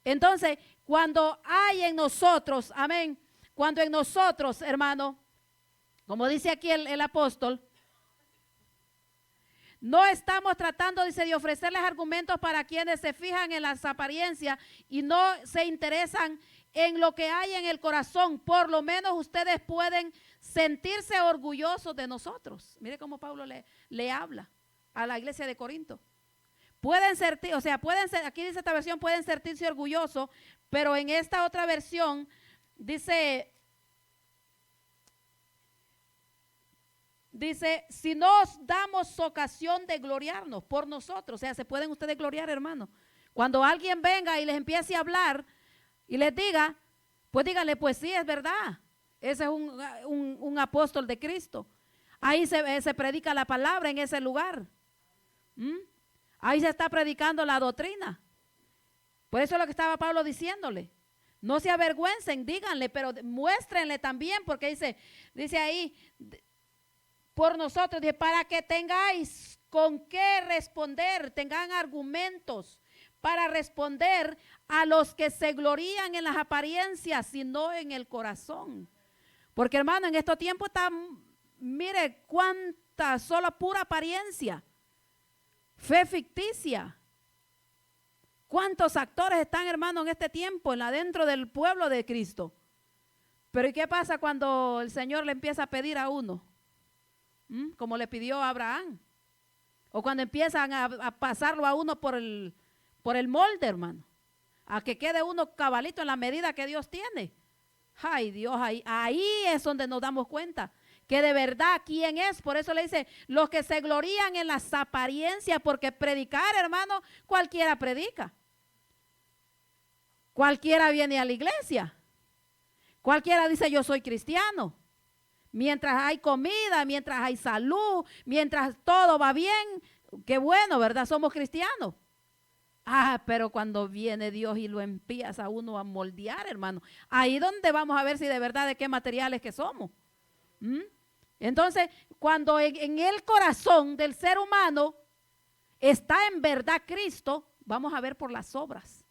Entonces, cuando hay en nosotros, amén, cuando en nosotros, hermano, como dice aquí el apóstol, no estamos tratando, dice, de ofrecerles argumentos para quienes se fijan en las apariencias y no se interesan en lo que hay en el corazón. Por lo menos ustedes pueden sentirse orgullosos de nosotros. Mire cómo Pablo le habla a la iglesia de Corinto. Pueden sentir, aquí dice esta versión, pueden sentirse orgullosos, pero en esta otra versión dice, si nos damos ocasión de gloriarnos por nosotros, o sea, se pueden ustedes gloriar, hermano. Cuando alguien venga y les empiece a hablar y les diga, pues díganle, pues sí, es verdad, ese es un apóstol de Cristo. Ahí se predica la palabra en ese lugar. Ahí se está predicando la doctrina. Por eso es lo que estaba Pablo diciéndole. No se avergüencen, díganle, pero muéstrenle también, porque dice ahí, por nosotros, para que tengáis con qué responder, tengan argumentos para responder a los que se glorían en las apariencias, sino en el corazón. Porque hermano, en estos tiempos está, mire cuánta, solo pura apariencia, fe ficticia. ¿Cuántos actores están, hermano, en este tiempo, dentro del pueblo de Cristo? Pero ¿y qué pasa cuando el Señor le empieza a pedir a uno? Como le pidió a Abraham. O cuando empiezan a pasarlo a uno por el molde, hermano. A que quede uno cabalito en la medida que Dios tiene. Ay, Dios, ahí es donde nos damos cuenta que de verdad quién es. Por eso le dice, los que se glorían en las apariencias, porque predicar, hermano, cualquiera predica. Cualquiera viene a la iglesia. Cualquiera dice yo soy cristiano. Mientras hay comida, mientras hay salud, mientras todo va bien, qué bueno, ¿verdad? Somos cristianos. Pero cuando viene Dios y lo empieza a uno a moldear, hermano, ahí donde vamos a ver si de verdad de qué materiales que somos. Entonces, cuando en el corazón del ser humano está en verdad Cristo, vamos a ver por las obras.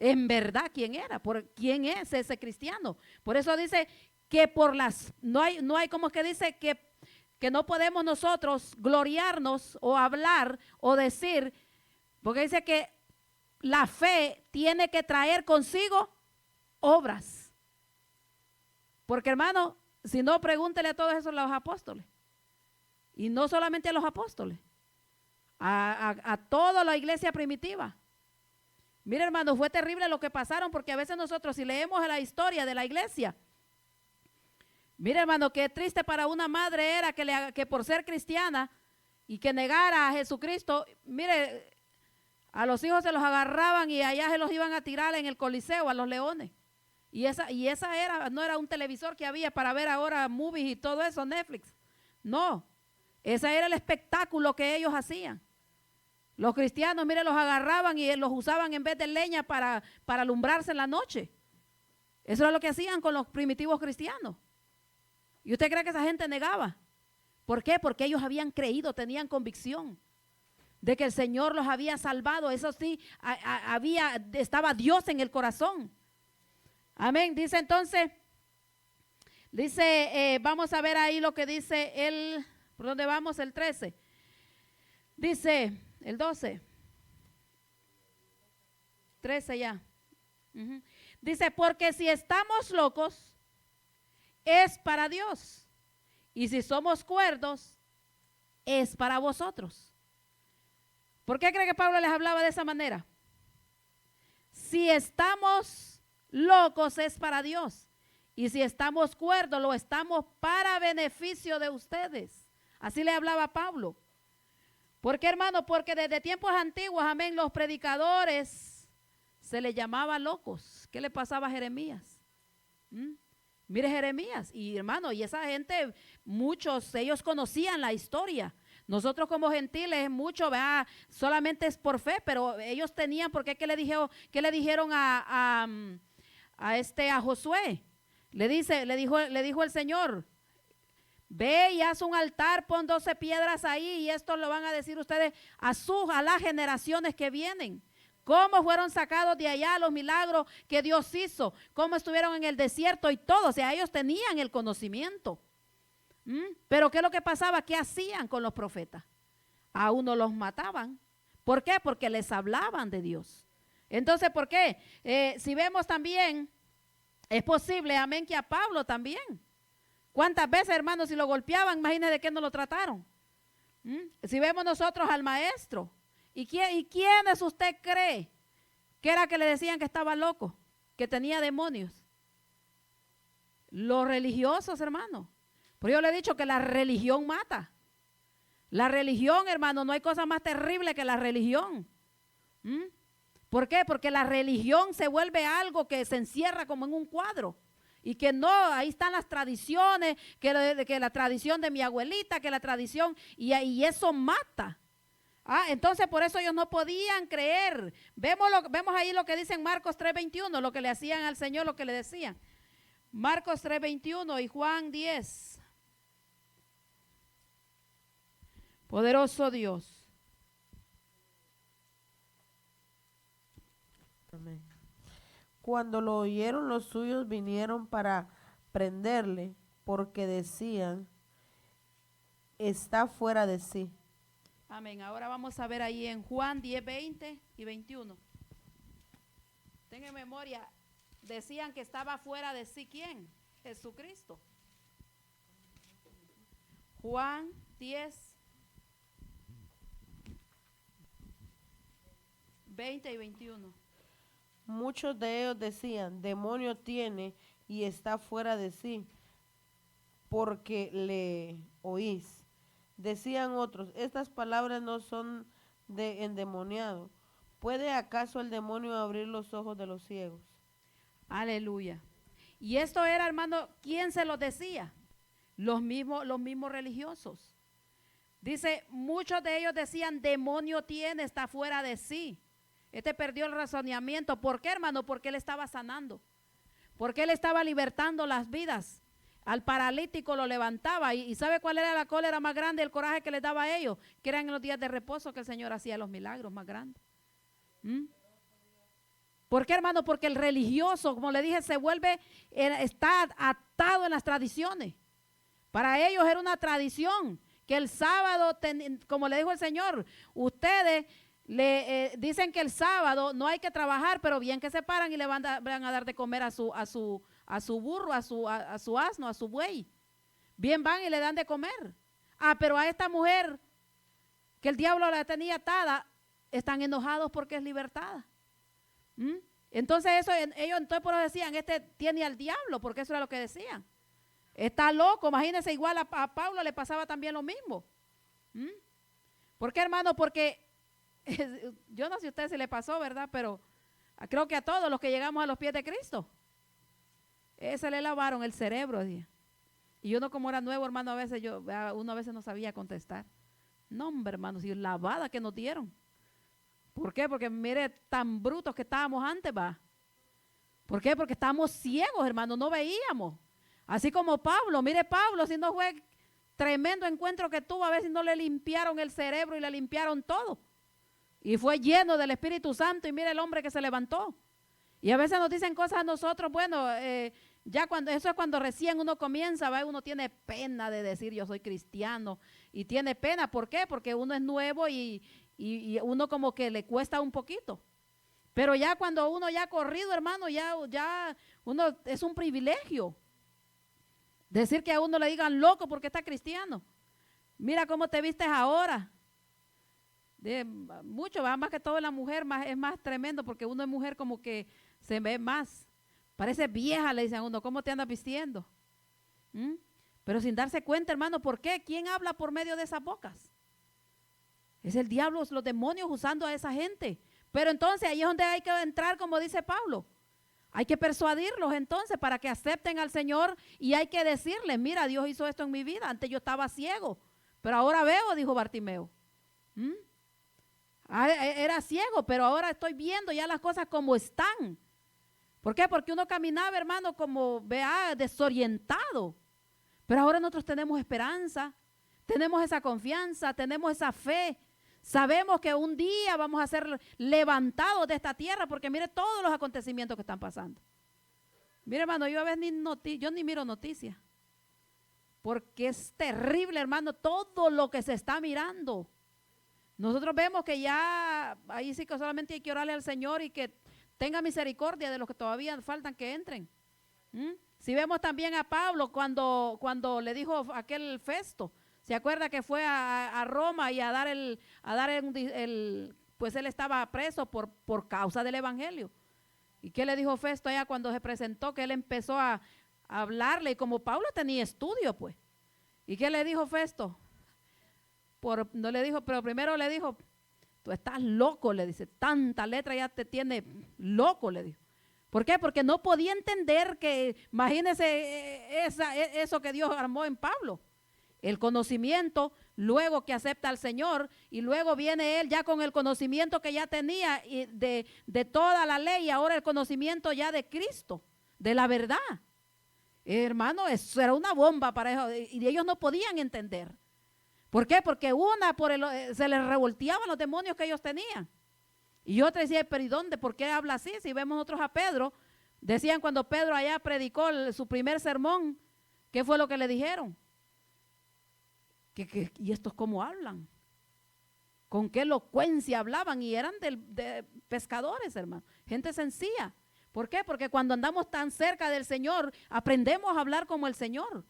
En verdad quién era, por quién es ese cristiano. Por eso dice que por las, no hay como que dice que no podemos nosotros gloriarnos o hablar o decir, porque dice que la fe tiene que traer consigo obras. Porque hermano, si no, pregúntele a todos esos los apóstoles. Y no solamente a los apóstoles, a toda la iglesia primitiva. Mire hermano, fue terrible lo que pasaron, porque a veces nosotros si leemos la historia de la iglesia, mire hermano, qué triste para una madre era que por ser cristiana y que negara a Jesucristo, mire, a los hijos se los agarraban y allá se los iban a tirar en el Coliseo a los leones. Y esa no era un televisor que había para ver ahora movies y todo eso, Netflix. No, ese era el espectáculo que ellos hacían. Los cristianos, mire, los agarraban y los usaban en vez de leña para alumbrarse en la noche. Eso era lo que hacían con los primitivos cristianos. ¿Y usted cree que esa gente negaba? ¿Por qué? Porque ellos habían creído, tenían convicción de que el Señor los había salvado. Eso sí, estaba Dios en el corazón. Amén. Dice entonces, vamos a ver ahí lo que dice ¿por dónde vamos? El 13. Dice, el 12. 13 ya. Dice, porque si estamos locos, es para Dios. Y si somos cuerdos, es para vosotros. ¿Por qué cree que Pablo les hablaba de esa manera? Si estamos locos es para Dios. Y si estamos cuerdos, lo estamos para beneficio de ustedes. Así le hablaba Pablo. ¿Por qué, hermano? Porque desde tiempos antiguos, amén, los predicadores se les llamaba locos. ¿Qué le pasaba a Jeremías? Mire Jeremías, y hermano, y esa gente, muchos, ellos conocían la historia. Nosotros como gentiles, mucho, solamente es por fe, pero ellos tenían, porque ¿qué le dijeron a Josué? Le dijo el Señor, ve y haz un altar, pon 12 piedras ahí, y esto lo van a decir ustedes a las generaciones que vienen. Cómo fueron sacados de allá, los milagros que Dios hizo, cómo estuvieron en el desierto y todo. O sea, ellos tenían el conocimiento. Pero ¿qué es lo que pasaba? ¿Qué hacían con los profetas? A uno los mataban. ¿Por qué? Porque les hablaban de Dios. Entonces, ¿por qué? Si vemos también, es posible, amén, que a Pablo también. ¿Cuántas veces, hermanos, si lo golpeaban, imagínense de qué no lo trataron? Si vemos nosotros al maestro, ¿y quiénes usted cree que era que le decían que estaba loco, que tenía demonios? Los religiosos, hermano. Pero yo le he dicho que la religión mata. La religión, hermano, no hay cosa más terrible que la religión. ¿Por qué? Porque la religión se vuelve algo que se encierra como en un cuadro. Y que no, ahí están las tradiciones, que la tradición de mi abuelita, que la tradición, y eso mata. Entonces por eso ellos no podían creer. Vemos ahí lo que dice en Marcos 3:21, lo que le hacían al Señor, lo que le decían. Marcos 3:21 y Juan 10. Poderoso Dios. Amén. Cuando lo oyeron los suyos vinieron para prenderle, porque decían, está fuera de sí. Amén. Ahora vamos a ver ahí en Juan 10, 20 y 21. Tengan memoria, decían que estaba fuera de sí, ¿quién? Jesucristo. Juan 10, 20 y 21. Muchos de ellos decían, demonio tiene y está fuera de sí, porque le oís. Decían otros, estas palabras no son de endemoniado. ¿Puede acaso el demonio abrir los ojos de los ciegos? Aleluya. Y esto era, hermano, ¿quién se lo decía? Los mismos religiosos. Dice, muchos de ellos decían, demonio tiene, está fuera de sí. Este perdió el razonamiento. ¿Por qué, hermano? Porque él estaba sanando. Porque él estaba libertando las vidas. Al paralítico lo levantaba. ¿Y sabe cuál era la cólera más grande, el coraje que les daba a ellos? Que eran en los días de reposo que el Señor hacía los milagros más grandes. ¿Por qué, hermano? Porque el religioso, como le dije, está atado en las tradiciones. Para ellos era una tradición que el sábado, como le dijo el Señor, ustedes dicen que el sábado no hay que trabajar, pero bien que se paran y le van a dar de comer a su burro, a su asno, a su buey. Bien van y le dan de comer. Pero a esta mujer que el diablo la tenía atada, están enojados porque es libertada. Entonces ellos entonces por eso decían, este tiene al diablo, porque eso era lo que decían. Está loco, imagínense, igual a Pablo le pasaba también lo mismo. ¿Por qué, hermano? Porque yo no sé si a usted se le pasó, ¿verdad? Pero creo que a todos los que llegamos a los pies de Cristo, se le lavaron el cerebro. Y uno como era nuevo, hermano, uno a veces no sabía contestar. No, hombre, hermano, si lavada que nos dieron. ¿Por qué? Porque mire, tan brutos que estábamos antes, va. ¿Por qué? Porque estábamos ciegos, hermano, no veíamos. Así como Pablo, mire Pablo, si no fue tremendo encuentro que tuvo, a ver si no le limpiaron el cerebro y le limpiaron todo. Y fue lleno del Espíritu Santo y mire el hombre que se levantó. Y a veces nos dicen cosas a nosotros, bueno, eso es cuando recién uno comienza, ¿va? Uno tiene pena de decir yo soy cristiano y tiene pena, ¿por qué? Porque uno es nuevo y uno como que le cuesta un poquito. Pero ya cuando uno ya ha corrido, hermano, ya uno es un privilegio. Decir que a uno le digan loco porque está cristiano. Mira cómo te vistes ahora. Mucho, más que todo la mujer es más tremendo porque uno es mujer como que se ve más. Parece vieja, le dicen a uno, ¿cómo te andas vistiendo? Pero sin darse cuenta, hermano, ¿por qué? ¿Quién habla por medio de esas bocas? Es el diablo, los demonios usando a esa gente. Pero entonces ahí es donde hay que entrar, como dice Pablo. Hay que persuadirlos entonces para que acepten al Señor y hay que decirles, mira, Dios hizo esto en mi vida. Antes yo estaba ciego, pero ahora veo, dijo Bartimeo. Era ciego, pero ahora estoy viendo ya las cosas como están. ¿Por qué? Porque uno caminaba, hermano, como desorientado. Pero ahora nosotros tenemos esperanza, tenemos esa confianza, tenemos esa fe. Sabemos que un día vamos a ser levantados de esta tierra porque mire todos los acontecimientos que están pasando. Mire, hermano, yo a veces yo ni miro noticias porque es terrible, hermano, todo lo que se está mirando. Nosotros vemos que ya ahí sí que solamente hay que orarle al Señor y que tenga misericordia de los que todavía faltan que entren. Si vemos también a Pablo cuando le dijo aquel Festo, ¿se acuerda que fue a Roma y pues él estaba preso por causa del evangelio? ¿Y qué le dijo Festo allá cuando se presentó? Que él empezó a hablarle y como Pablo tenía estudio, pues. ¿Y qué le dijo Festo? No le dijo, pero primero le dijo, tú estás loco, le dice, tanta letra ya te tiene loco, le dijo. ¿Por qué? Porque no podía entender que, imagínese eso que Dios armó en Pablo. El conocimiento, luego que acepta al Señor, y luego viene él ya con el conocimiento que ya tenía de toda la ley, y ahora el conocimiento ya de Cristo, de la verdad. Hermano, eso era una bomba para ellos, y ellos no podían entender. ¿Por qué? Porque se les revolteaban los demonios que ellos tenían. Y otra decía, pero ¿y dónde? ¿Por qué habla así? Si vemos nosotros a Pedro, decían cuando Pedro allá predicó su primer sermón, ¿qué fue lo que le dijeron? ¿Y estos cómo hablan? con qué elocuencia hablaban, y eran de pescadores, hermano, gente sencilla. ¿Por qué? Porque cuando andamos tan cerca del Señor, aprendemos a hablar como el Señor.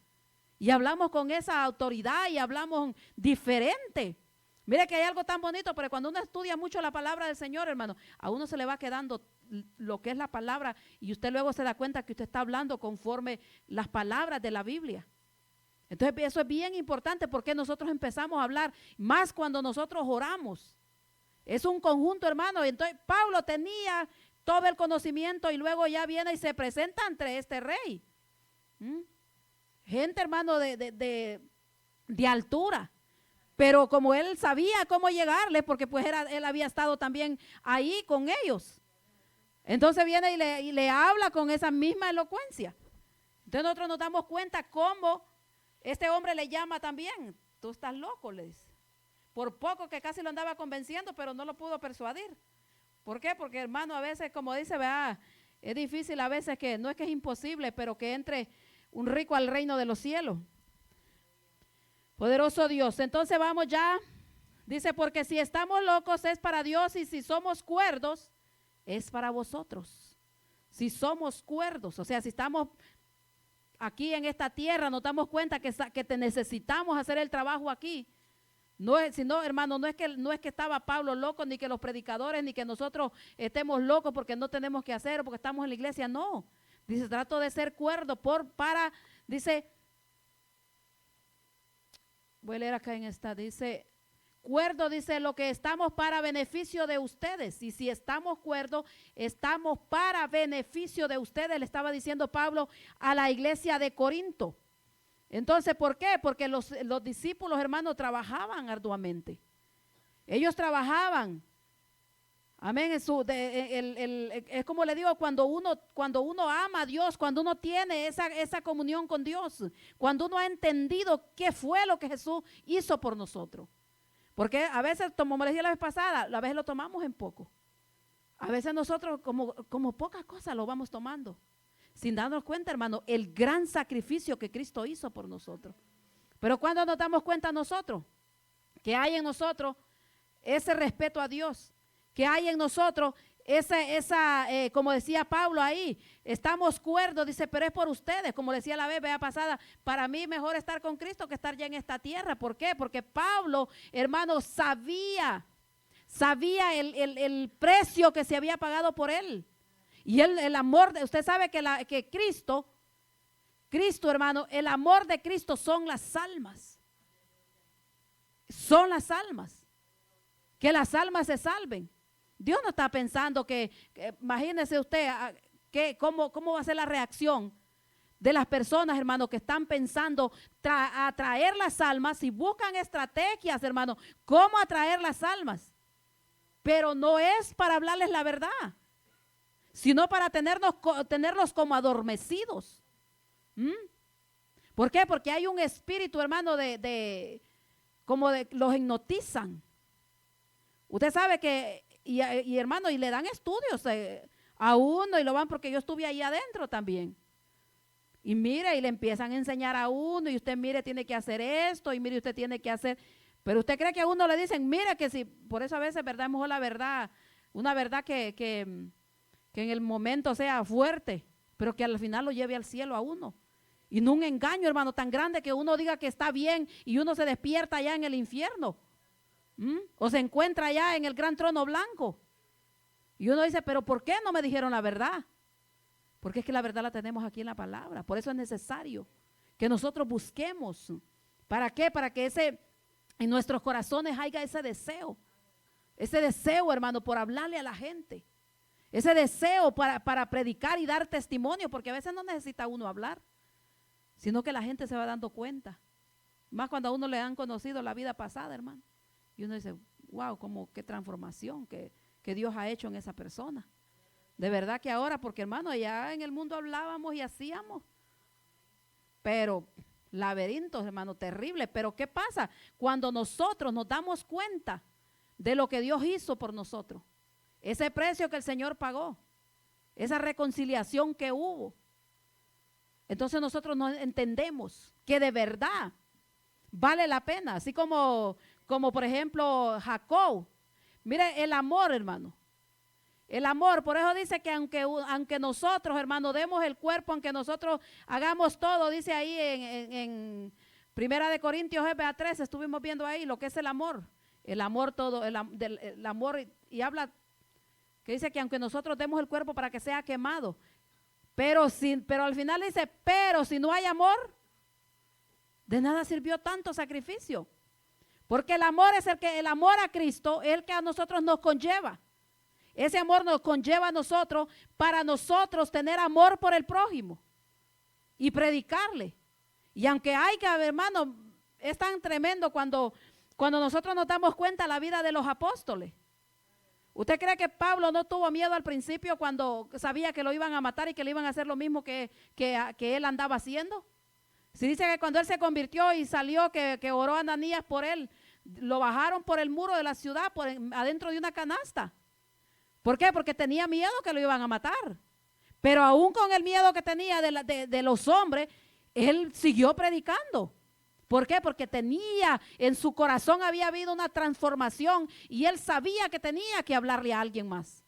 Y hablamos con esa autoridad y hablamos diferente. Mire que hay algo tan bonito, pero cuando uno estudia mucho la palabra del Señor, hermano, a uno se le va quedando lo que es la palabra, y usted luego se da cuenta que usted está hablando conforme las palabras de la Biblia. Entonces eso es bien importante, porque nosotros empezamos a hablar más cuando nosotros oramos. Es un conjunto, hermano. Entonces Pablo tenía todo el conocimiento, y luego ya viene y se presenta ante este rey. Gente, hermano, de altura. Pero como él sabía cómo llegarle, porque pues él había estado también ahí con ellos. Entonces viene y le habla con esa misma elocuencia. Entonces nosotros nos damos cuenta cómo este hombre le llama también. Tú estás loco, le dice. Por poco que casi lo andaba convenciendo, pero no lo pudo persuadir. ¿Por qué? Porque, hermano, a veces, como dice, vea, es difícil a veces, que no es que es imposible, pero que entre un rico al reino de los cielos. Poderoso Dios. Entonces vamos ya. Dice, porque si estamos locos es para Dios, y si somos cuerdos es para vosotros. Si somos cuerdos, o sea, si estamos aquí en esta tierra, nos damos cuenta que te necesitamos hacer el trabajo aquí. No es, sino, hermano, no es que estaba Pablo loco, ni que los predicadores, ni que nosotros estemos locos porque no tenemos que hacer, porque estamos en la iglesia. No. Dice, trato de ser cuerdo dice, voy a leer acá en esta, dice, cuerdo, dice, lo que estamos para beneficio de ustedes. Y si estamos cuerdos, estamos para beneficio de ustedes, le estaba diciendo Pablo a la iglesia de Corinto. Entonces, ¿por qué? Porque los discípulos, hermanos, trabajaban arduamente. Ellos trabajaban. Amén. Es como le digo, cuando uno ama a Dios, cuando uno tiene esa comunión con Dios, cuando uno ha entendido qué fue lo que Jesús hizo por nosotros. Porque a veces, como me decía la vez pasada, a veces lo tomamos en poco. A veces nosotros como pocas cosas lo vamos tomando, sin darnos cuenta, hermano, el gran sacrificio que Cristo hizo por nosotros. Pero cuando nos damos cuenta nosotros, que hay en nosotros ese respeto a Dios, que hay en nosotros como decía Pablo ahí, estamos cuerdos, dice, pero es por ustedes, como decía la vez pasada, para mí mejor estar con Cristo que estar ya en esta tierra. ¿Por qué? Porque Pablo, hermano, sabía el precio que se había pagado por él. Y el amor, usted sabe que Cristo, hermano, el amor de Cristo son las almas. Son las almas. Que las almas se salven. Dios no está pensando imagínese usted, cómo va a ser la reacción de las personas, hermano, que están pensando atraer las almas y buscan estrategias, hermano, cómo atraer las almas. Pero no es para hablarles la verdad, sino para tenerlos como adormecidos. ¿Por qué? Porque hay un espíritu, hermano, como los hipnotizan. Usted sabe que, y hermano, y le dan estudios a uno, y lo van, porque yo estuve ahí adentro también. Y mire, y le empiezan a enseñar a uno, y usted mire, tiene que hacer esto, y mire, usted tiene que hacer. Pero usted cree que a uno le dicen, mira que si, por eso a veces, verdad, es mejor la verdad, una verdad que en el momento sea fuerte, pero que al final lo lleve al cielo a uno. Y no un engaño, hermano, tan grande que uno diga que está bien y uno se despierta allá en el infierno. O se encuentra allá en el gran trono blanco. Y uno dice, pero ¿por qué no me dijeron la verdad? Porque es que la verdad la tenemos aquí en la palabra. Por eso es necesario que nosotros busquemos. ¿Para qué? Para que en nuestros corazones haya ese deseo. Ese deseo, hermano, por hablarle a la gente. Ese deseo para predicar y dar testimonio, porque a veces no necesita uno hablar, sino que la gente se va dando cuenta. Más cuando a uno le han conocido la vida pasada, hermano. Y uno dice, wow, qué transformación que Dios ha hecho en esa persona. De verdad que ahora, porque hermano, allá en el mundo hablábamos y hacíamos, pero laberintos, hermano, terrible. Pero ¿qué pasa? Cuando nosotros nos damos cuenta de lo que Dios hizo por nosotros, ese precio que el Señor pagó, esa reconciliación que hubo, entonces nosotros no entendemos que de verdad vale la pena. Así como como por ejemplo Jacob. Mire el amor, hermano. El amor, por eso dice que aunque nosotros, hermano, demos el cuerpo, aunque nosotros hagamos todo, dice ahí en Primera de Corintios 13, estuvimos viendo ahí lo que es el amor. El amor todo, el amor, y habla que dice que aunque nosotros demos el cuerpo para que sea quemado, pero al final dice, pero si no hay amor, de nada sirvió tanto sacrificio. Porque el amor es el amor a Cristo es el que a nosotros nos conlleva. Ese amor nos conlleva a nosotros para nosotros tener amor por el prójimo y predicarle. Y aunque haya, hermano, es tan tremendo cuando nosotros nos damos cuenta de la vida de los apóstoles. ¿Usted cree que Pablo no tuvo miedo al principio cuando sabía que lo iban a matar y que le iban a hacer lo mismo que él andaba haciendo? Si dice que cuando él se convirtió y salió, que oró a Ananías por él, lo bajaron por el muro de la ciudad, adentro de una canasta. ¿Por qué? Porque tenía miedo que lo iban a matar. Pero aún con el miedo que tenía de los hombres, él siguió predicando. ¿Por qué? Porque tenía, en su corazón había habido una transformación y él sabía que tenía que hablarle a alguien más.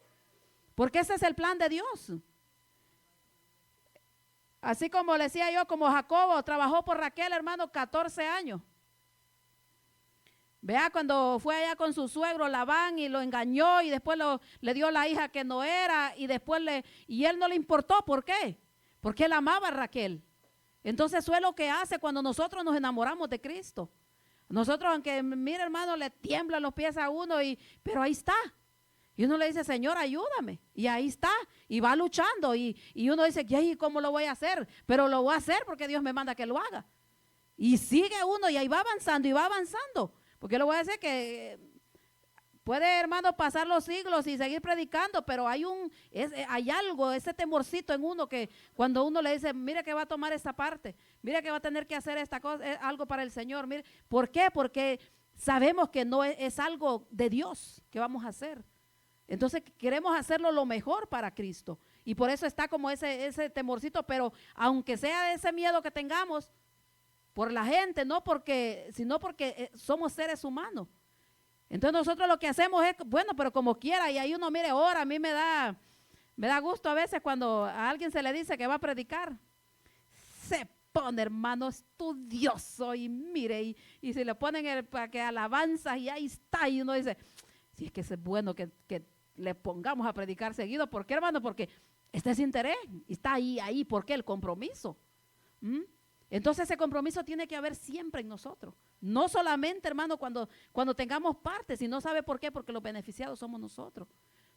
Porque ese es el plan de Dios. Así como le decía yo, como Jacobo trabajó por Raquel, hermano, 14 años. Vea, cuando fue allá con su suegro Labán y lo engañó y después le dio la hija que no era y después y él no le importó. ¿Por qué? Porque él amaba a Raquel. Entonces eso es lo que hace cuando nosotros nos enamoramos de Cristo. Nosotros, aunque mire hermano, le tiemblan los pies a uno, pero ahí está. Y uno le dice, Señor, ayúdame. Y ahí está. Y va luchando. Y uno dice, ¿y cómo lo voy a hacer? Pero lo voy a hacer porque Dios me manda que lo haga. Y sigue uno y ahí va avanzando y va avanzando. Porque yo le voy a decir que puede, hermano, pasar los siglos y seguir predicando, pero hay algo, ese temorcito en uno que cuando uno le dice, mire que va a tomar esta parte, mire que va a tener que hacer esta cosa, algo para el Señor. Mire, ¿por qué? Porque sabemos que no es algo de Dios que vamos a hacer. Entonces queremos hacerlo lo mejor para Cristo. Y por eso está como ese temorcito, pero aunque sea ese miedo que tengamos, por la gente, sino porque somos seres humanos. Entonces nosotros lo que hacemos es, bueno, pero como quiera, y ahí uno mire, ahora a mí me da gusto a veces cuando a alguien se le dice que va a predicar. Se pone, hermano, estudioso y mire, y se le ponen para que alabanzas y ahí está, y uno dice, sí, es que es bueno que le pongamos a predicar seguido. ¿Por qué, hermano? Porque este es interés, está ahí, ¿por qué? El compromiso. Entonces ese compromiso tiene que haber siempre en nosotros. No solamente, hermano, cuando tengamos parte, sino ¿sabe por qué? Porque los beneficiados somos nosotros.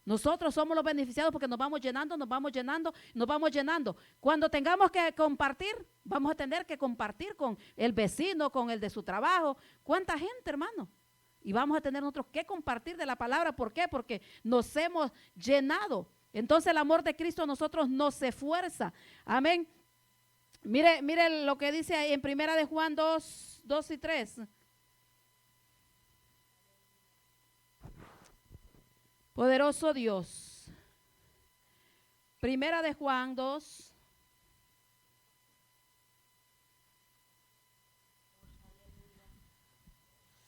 Nosotros somos los beneficiados porque nos vamos llenando, nos vamos llenando, nos vamos llenando. Cuando tengamos que compartir, vamos a tener que compartir con el vecino, con el de su trabajo. ¿Cuánta gente, hermano? Y vamos a tener nosotros que compartir de la palabra. ¿Por qué? Porque nos hemos llenado. Entonces el amor de Cristo a nosotros nos esfuerza. Amén. Mire lo que dice ahí en Primera de Juan 2 y 3. Poderoso Dios. Primera de Juan 2.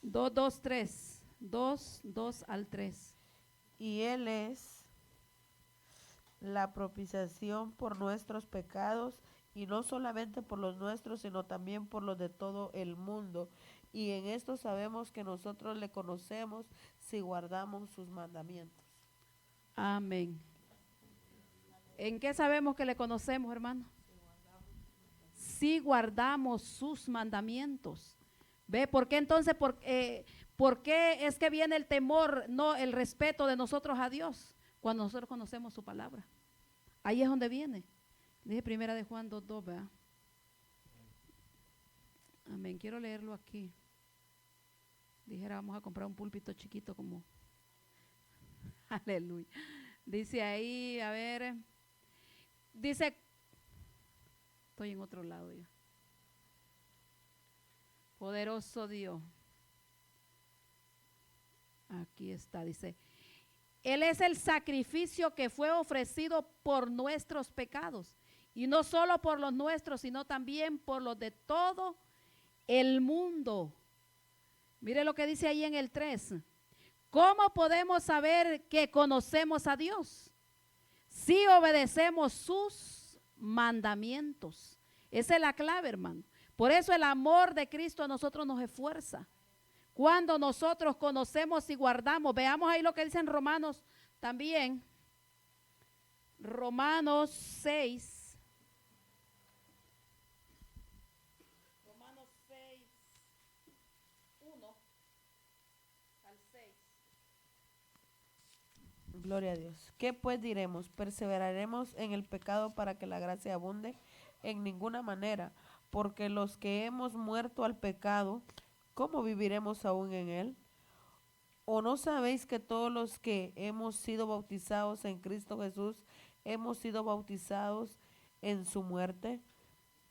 Dos, 3. 2 al 3. Y Él es la propiciación por nuestros pecados, y no solamente por los nuestros, sino también por los de todo el mundo. Y en esto sabemos que nosotros le conocemos si guardamos sus mandamientos. Amén. ¿En qué sabemos que le conocemos, hermano? Si guardamos sus mandamientos. ¿Ve? ¿Por qué entonces? ¿Por qué es que viene el temor, no el respeto de nosotros a Dios? Cuando nosotros conocemos su palabra. Ahí es donde viene. Dije Primera de Juan 2:2, ¿verdad? Amén. Quiero leerlo aquí. Dijera, vamos a comprar un púlpito chiquito como. Aleluya. Dice ahí, a ver. Dice, estoy en otro lado ya. Poderoso Dios. Aquí está, dice. Él es el sacrificio que fue ofrecido por nuestros pecados. Y no solo por los nuestros, sino también por los de todo el mundo. Mire lo que dice ahí en el 3. ¿Cómo podemos saber que conocemos a Dios? Si obedecemos sus mandamientos. Esa es la clave, hermano. Por eso el amor de Cristo a nosotros nos esfuerza. Cuando nosotros conocemos y guardamos, veamos ahí lo que dice en Romanos también. Romanos 6. Romanos 6, 1 al 6. Gloria a Dios. ¿Qué pues diremos? ¿Perseveraremos en el pecado para que la gracia abunde? En ninguna manera, porque los que hemos muerto al pecado, ¿cómo viviremos aún en él? ¿O no sabéis que todos los que hemos sido bautizados en Cristo Jesús, hemos sido bautizados en su muerte?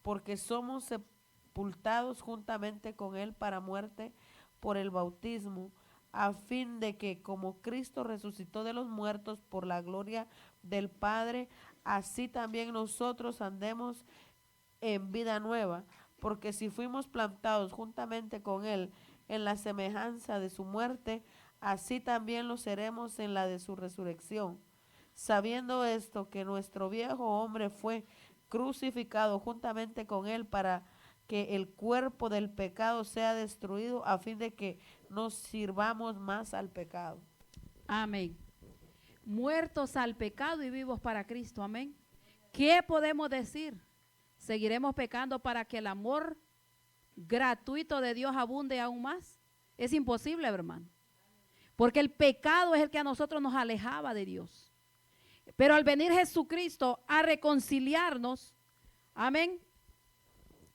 Porque somos sepultados juntamente con él para muerte por el bautismo, a fin de que como Cristo resucitó de los muertos por la gloria del Padre, así también nosotros andemos en vida nueva. Porque si fuimos plantados juntamente con él en la semejanza de su muerte, así también lo seremos en la de su resurrección. Sabiendo esto, que nuestro viejo hombre fue crucificado juntamente con él para que el cuerpo del pecado sea destruido, a fin de que no sirvamos más al pecado. Amén. Muertos al pecado y vivos para Cristo. Amén. ¿Qué podemos decir? ¿Seguiremos pecando para que el amor gratuito de Dios abunde aún más? Es imposible, hermano. Porque el pecado es el que a nosotros nos alejaba de Dios. Pero al venir Jesucristo a reconciliarnos, amén,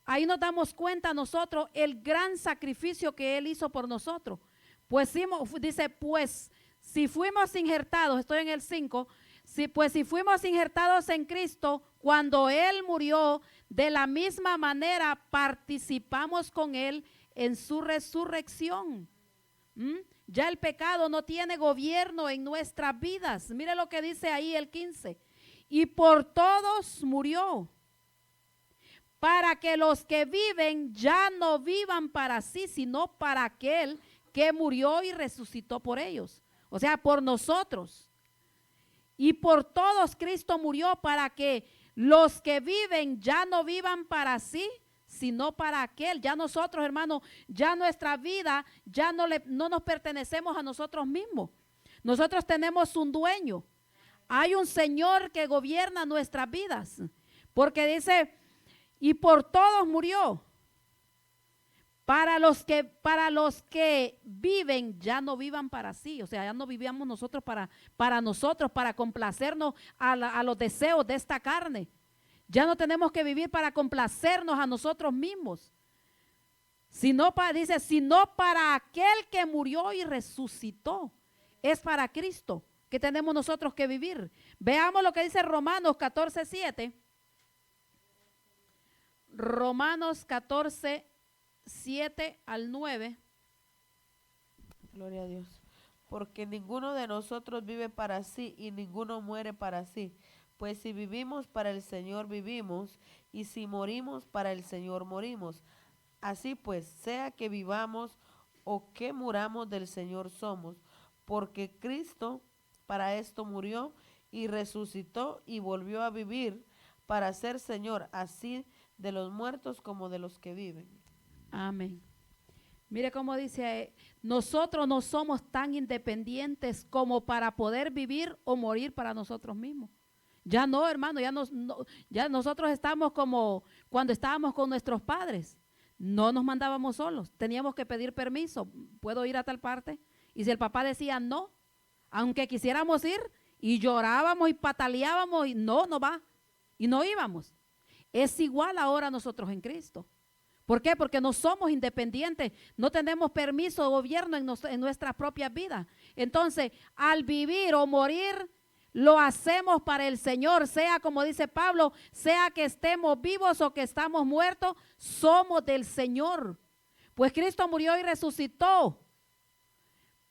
ahí nos damos cuenta nosotros el gran sacrificio que Él hizo por nosotros. Pues dice, pues si fuimos injertados, estoy en el 5, si fuimos injertados en Cristo cuando Él murió, de la misma manera participamos con Él en su resurrección. Ya el pecado no tiene gobierno en nuestras vidas. Mire lo que dice ahí el 15. Y por todos murió, para que los que viven ya no vivan para sí, sino para aquel que murió y resucitó por ellos. O sea, por nosotros. Y por todos Cristo murió para que los que viven ya no vivan para sí, sino para aquel. Ya nosotros, hermanos, ya nuestra vida, ya no nos pertenecemos a nosotros mismos. Nosotros tenemos un dueño. Hay un Señor que gobierna nuestras vidas. Porque dice, y por todos murió. Para los que viven, ya no vivan para sí. O sea, ya no vivíamos nosotros para nosotros, para complacernos a los deseos de esta carne. Ya no tenemos que vivir para complacernos a nosotros mismos. Sino para aquel que murió y resucitó. Es para Cristo que tenemos nosotros que vivir. Veamos lo que dice Romanos 14:7. Romanos 14:7 al 9. Gloria a Dios. Porque ninguno de nosotros vive para sí y ninguno muere para sí. Pues si vivimos, para el Señor vivimos, y si morimos, para el Señor morimos. Así pues, sea que vivamos o que muramos, del Señor somos. Porque Cristo para esto murió y resucitó y volvió a vivir para ser Señor, así de los muertos como de los que viven. Amén. Mire cómo dice, nosotros no somos tan independientes como para poder vivir o morir para nosotros mismos. Ya no, hermano, ya nosotros estamos como cuando estábamos con nuestros padres. No nos mandábamos solos, teníamos que pedir permiso. ¿Puedo ir a tal parte? Y si el papá decía no, aunque quisiéramos ir, y llorábamos y pataleábamos, y no va, y no íbamos. Es igual ahora nosotros en Cristo. ¿Por qué? Porque no somos independientes, no tenemos permiso de gobierno en nuestra propia vida. Entonces, al vivir o morir, lo hacemos para el Señor, sea como dice Pablo, sea que estemos vivos o que estamos muertos, somos del Señor. Pues Cristo murió y resucitó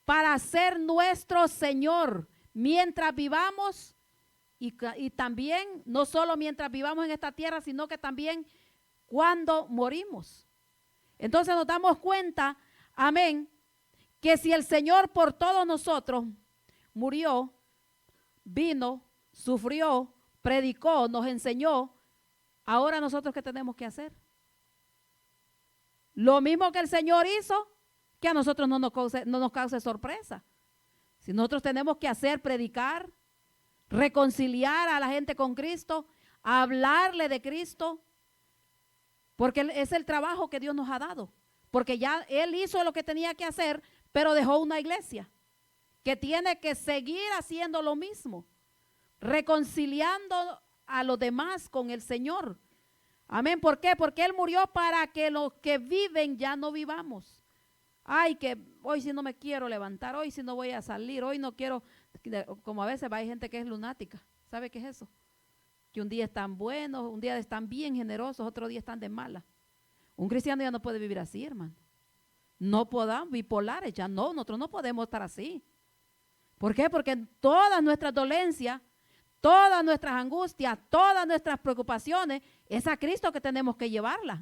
para ser nuestro Señor mientras vivamos y también, no solo mientras vivamos en esta tierra, sino que también cuando morimos. Entonces nos damos cuenta amén, que si el Señor por todos nosotros murió, vino, sufrió, predicó, nos enseñó, ahora nosotros ¿qué tenemos que hacer? Lo mismo que el Señor hizo, que a nosotros no nos cause sorpresa. Si nosotros tenemos que hacer, predicar, reconciliar a la gente con Cristo, hablarle de Cristo, porque es el trabajo que Dios nos ha dado. Porque ya Él hizo lo que tenía que hacer, pero dejó una iglesia que tiene que seguir haciendo lo mismo, reconciliando a los demás con el Señor. Amén. ¿Por qué? Porque Él murió para que los que viven ya no vivamos. Ay, que hoy sí no me quiero levantar, hoy sí no voy a salir, hoy no quiero, como a veces hay gente que es lunática. ¿Sabe qué es eso? Que un día están buenos, un día están bien generosos, otro día están de mala. Un cristiano ya no puede vivir así, hermano. No podamos, bipolares, ya no, nosotros no podemos estar así. ¿Por qué? Porque todas nuestras dolencias, todas nuestras angustias, todas nuestras preocupaciones, es a Cristo que tenemos que llevarlas.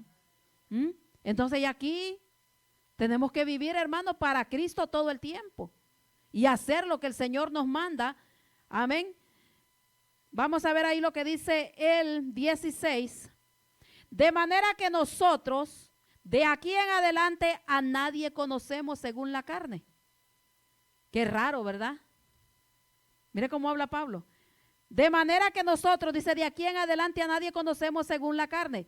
Entonces ya aquí tenemos que vivir, hermano, para Cristo todo el tiempo y hacer lo que el Señor nos manda. Amén. Vamos a ver ahí lo que dice el 16. De manera que nosotros, de aquí en adelante, a nadie conocemos según la carne. Qué raro, ¿verdad? Mire cómo habla Pablo. De manera que nosotros, dice, de aquí en adelante a nadie conocemos según la carne.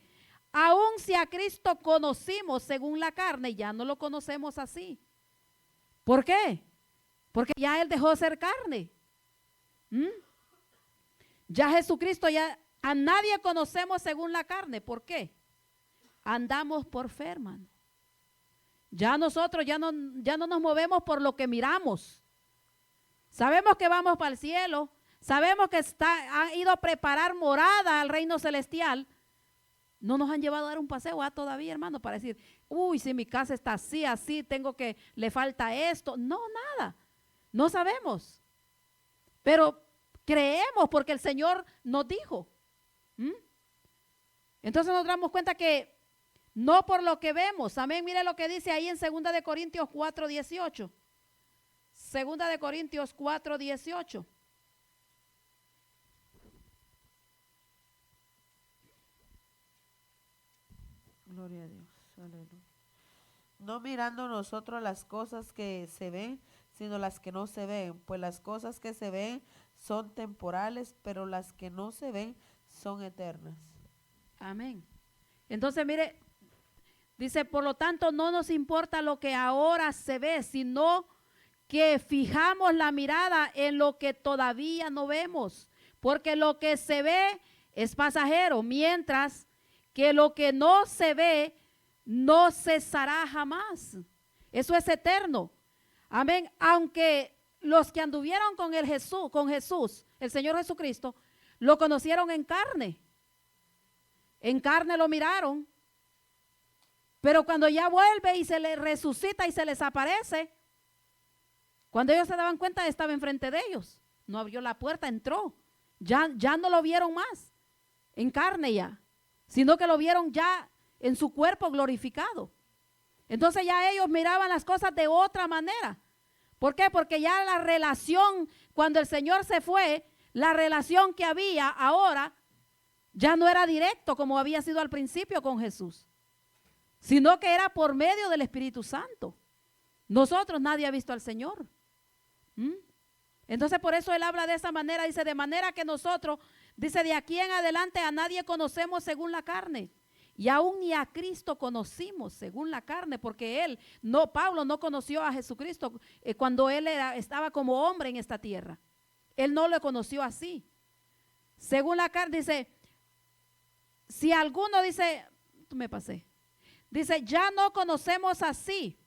Aun si a Cristo conocimos según la carne, ya no lo conocemos así. ¿Por qué? Porque ya Él dejó ser carne. Ya Jesucristo, ya a nadie conocemos según la carne. ¿Por qué? Andamos por fe, hermano. Ya nosotros ya no nos movemos por lo que miramos. Sabemos que vamos para el cielo. Sabemos que han ido a preparar morada al reino celestial. No nos han llevado a dar un paseo todavía, hermano, para decir, uy, si mi casa está así, así, le falta esto. No, nada. No sabemos. Pero creemos porque el Señor nos dijo. Entonces nos damos cuenta que no por lo que vemos. Amén. Mire lo que dice ahí en 2 de Corintios 4:18. 2 de Corintios 4:18. Gloria a Dios. Aleluya. No mirando nosotros las cosas que se ven, sino las que no se ven. Pues las cosas que se ven son temporales, pero las que no se ven son eternas. Amén. Entonces, mire, dice, por lo tanto, no nos importa lo que ahora se ve, sino que fijamos la mirada en lo que todavía no vemos. Porque lo que se ve es pasajero, mientras que lo que no se ve no cesará jamás. Eso es eterno. Amén. Aunque los que anduvieron con Jesús, el Señor Jesucristo, lo conocieron en carne. En carne lo miraron. Pero cuando ya vuelve y se le resucita y se les aparece, cuando ellos se daban cuenta, estaba enfrente de ellos. No abrió la puerta, entró. Ya no lo vieron más en carne ya, sino que lo vieron ya en su cuerpo glorificado. Entonces ya ellos miraban las cosas de otra manera. ¿Por qué? Porque ya la relación, cuando el Señor se fue, la relación que había ahora ya no era directo como había sido al principio con Jesús, sino que era por medio del Espíritu Santo. Nosotros nadie ha visto al Señor. Entonces por eso Él habla de esa manera, dice, de manera que nosotros, dice, de aquí en adelante a nadie conocemos según la carne. Y aún ni a Cristo conocimos según la carne, porque Pablo no conoció a Jesucristo cuando él estaba como hombre en esta tierra. Él no lo conoció así. Según la carne, dice, si alguno dice, dice, ya no conocemos así.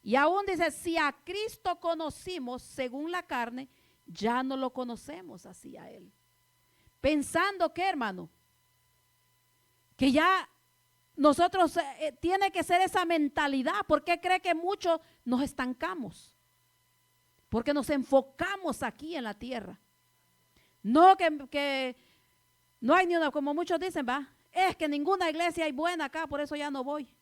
Y aún dice, si a Cristo conocimos según la carne, ya no lo conocemos así a Él. Pensando que, hermano, que ya nosotros tiene que ser esa mentalidad. ¿Por qué cree que muchos nos estancamos? Porque nos enfocamos aquí en la tierra. No que no hay ni una, como muchos dicen, es que ninguna iglesia hay buena acá, por eso ya no voy.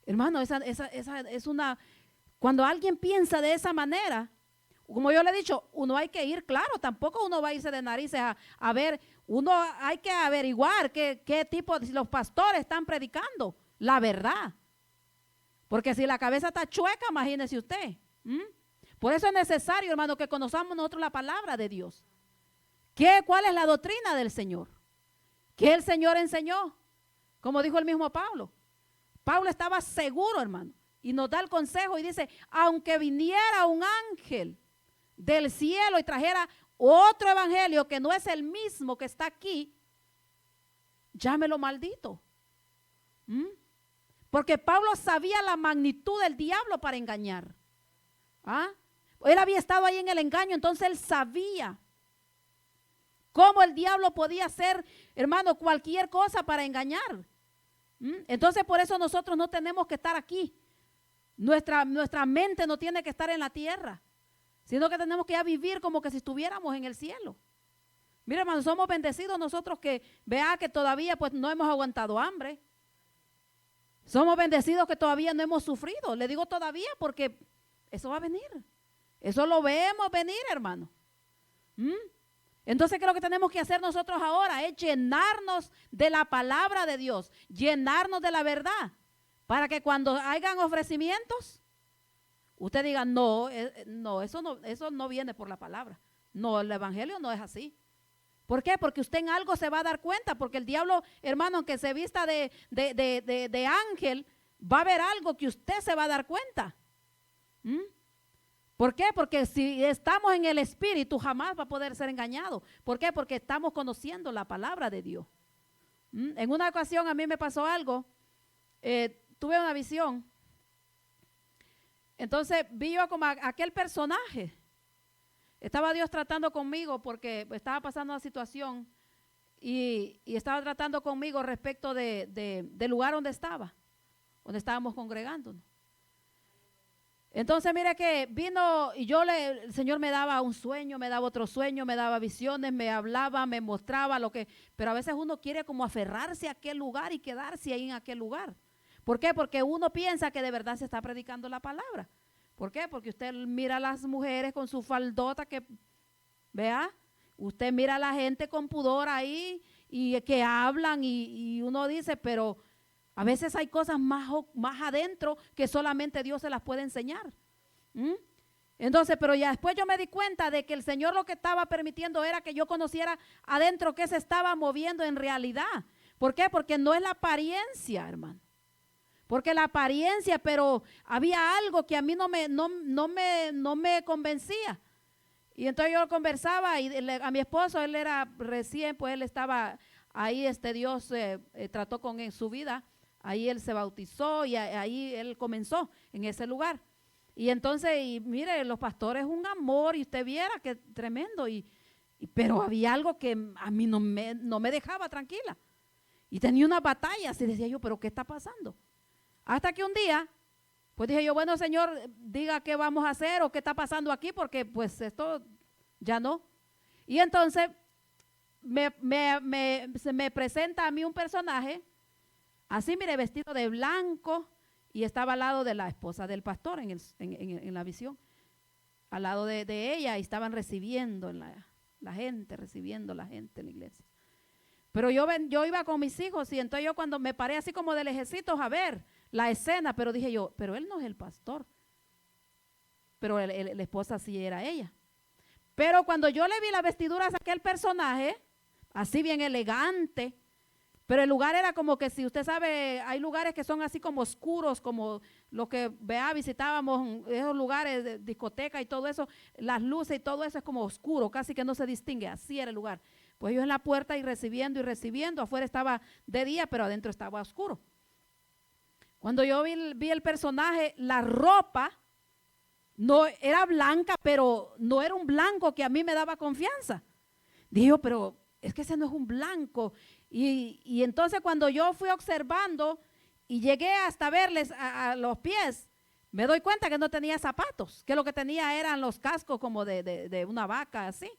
Hermano, esa es una, cuando alguien piensa de esa manera, como yo le he dicho, uno hay que ir, claro, tampoco uno va a irse de narices a ver, uno hay que averiguar qué tipo, si los pastores están predicando la verdad. Porque si la cabeza está chueca, imagínese usted. Por eso es necesario, hermano, que conozcamos nosotros la palabra de Dios. ¿Cuál es la doctrina del Señor? ¿Qué el Señor enseñó? Como dijo el mismo Pablo. Pablo estaba seguro, hermano, y nos da el consejo y dice, aunque viniera un ángel del cielo y trajera otro evangelio que no es el mismo que está aquí, llámelo maldito. Porque Pablo sabía la magnitud del diablo para engañar. Él había estado ahí en el engaño, entonces él sabía cómo el diablo podía hacer, hermano, cualquier cosa para engañar. Entonces por eso nosotros no tenemos que estar aquí. Nuestra mente no tiene que estar en la tierra, sino que tenemos que ya vivir como que si estuviéramos en el cielo. Mira, hermano, somos bendecidos nosotros que vea que todavía pues no hemos aguantado hambre. Somos bendecidos que todavía no hemos sufrido. Le digo todavía porque eso va a venir. Eso lo vemos venir, hermano. Entonces, ¿qué es lo que tenemos que hacer nosotros ahora? Es llenarnos de la palabra de Dios, llenarnos de la verdad, para que cuando hayan ofrecimientos, usted diga, no, eso no viene por la palabra. No, el evangelio no es así. ¿Por qué? Porque usted en algo se va a dar cuenta, porque el diablo, hermano, aunque se vista de ángel, va a ver algo que usted se va a dar cuenta. ¿Por qué? Porque si estamos en el Espíritu jamás va a poder ser engañado. ¿Por qué? Porque estamos conociendo la palabra de Dios. En una ocasión a mí me pasó algo, tuve una visión. Entonces vi yo como aquel personaje. Estaba Dios tratando conmigo porque estaba pasando una situación y estaba tratando conmigo respecto del lugar donde estábamos congregándonos. Entonces mire que vino y el Señor me daba un sueño, me daba otro sueño, me daba visiones, me hablaba, me mostraba pero a veces uno quiere como aferrarse a aquel lugar y quedarse ahí en aquel lugar. ¿Por qué? Porque uno piensa que de verdad se está predicando la palabra. ¿Por qué? Porque usted mira a las mujeres con su faldota vea, usted mira a la gente con pudor ahí y que hablan y uno dice, pero a veces hay cosas más adentro que solamente Dios se las puede enseñar. Entonces, pero ya después yo me di cuenta de que el Señor lo que estaba permitiendo era que yo conociera adentro qué se estaba moviendo en realidad. ¿Por qué? Porque no es la apariencia, hermano. Porque la apariencia, pero había algo que a mí no me convencía. Y entonces yo conversaba y a mi esposo, él era recién, pues él estaba ahí, Dios trató con su vida. Ahí él se bautizó y ahí él comenzó en ese lugar. Y entonces, y mire, los pastores un amor y usted viera que tremendo. Pero había algo que a mí no me dejaba tranquila. Y tenía una batalla, así decía yo, pero ¿qué está pasando? Hasta que un día, pues dije yo, bueno, Señor, diga qué vamos a hacer o qué está pasando aquí, porque pues esto ya no. Y entonces se me presenta a mí un personaje, así mire, vestido de blanco, y estaba al lado de la esposa del pastor en la visión, al lado de ella, y estaban recibiendo recibiendo la gente en la iglesia. Pero yo iba con mis hijos y entonces yo cuando me paré así como de lejecitos a ver la escena, pero dije yo, pero él no es el pastor. Pero la esposa sí era ella. Pero cuando yo le vi las vestiduras a aquel personaje, así bien elegante, pero el lugar era como que si usted sabe, hay lugares que son así como oscuros, como lo que visitábamos, esos lugares de discoteca y todo eso, las luces y todo eso es como oscuro, casi que no se distingue, así era el lugar. Pues yo en la puerta y recibiendo, afuera estaba de día, pero adentro estaba oscuro. Cuando yo vi el personaje, la ropa no era blanca, pero no era un blanco que a mí me daba confianza. Dije yo, pero es que ese no es un blanco. Y entonces cuando yo fui observando y llegué hasta verles a los pies, me doy cuenta que no tenía zapatos, que lo que tenía eran los cascos como de una vaca así.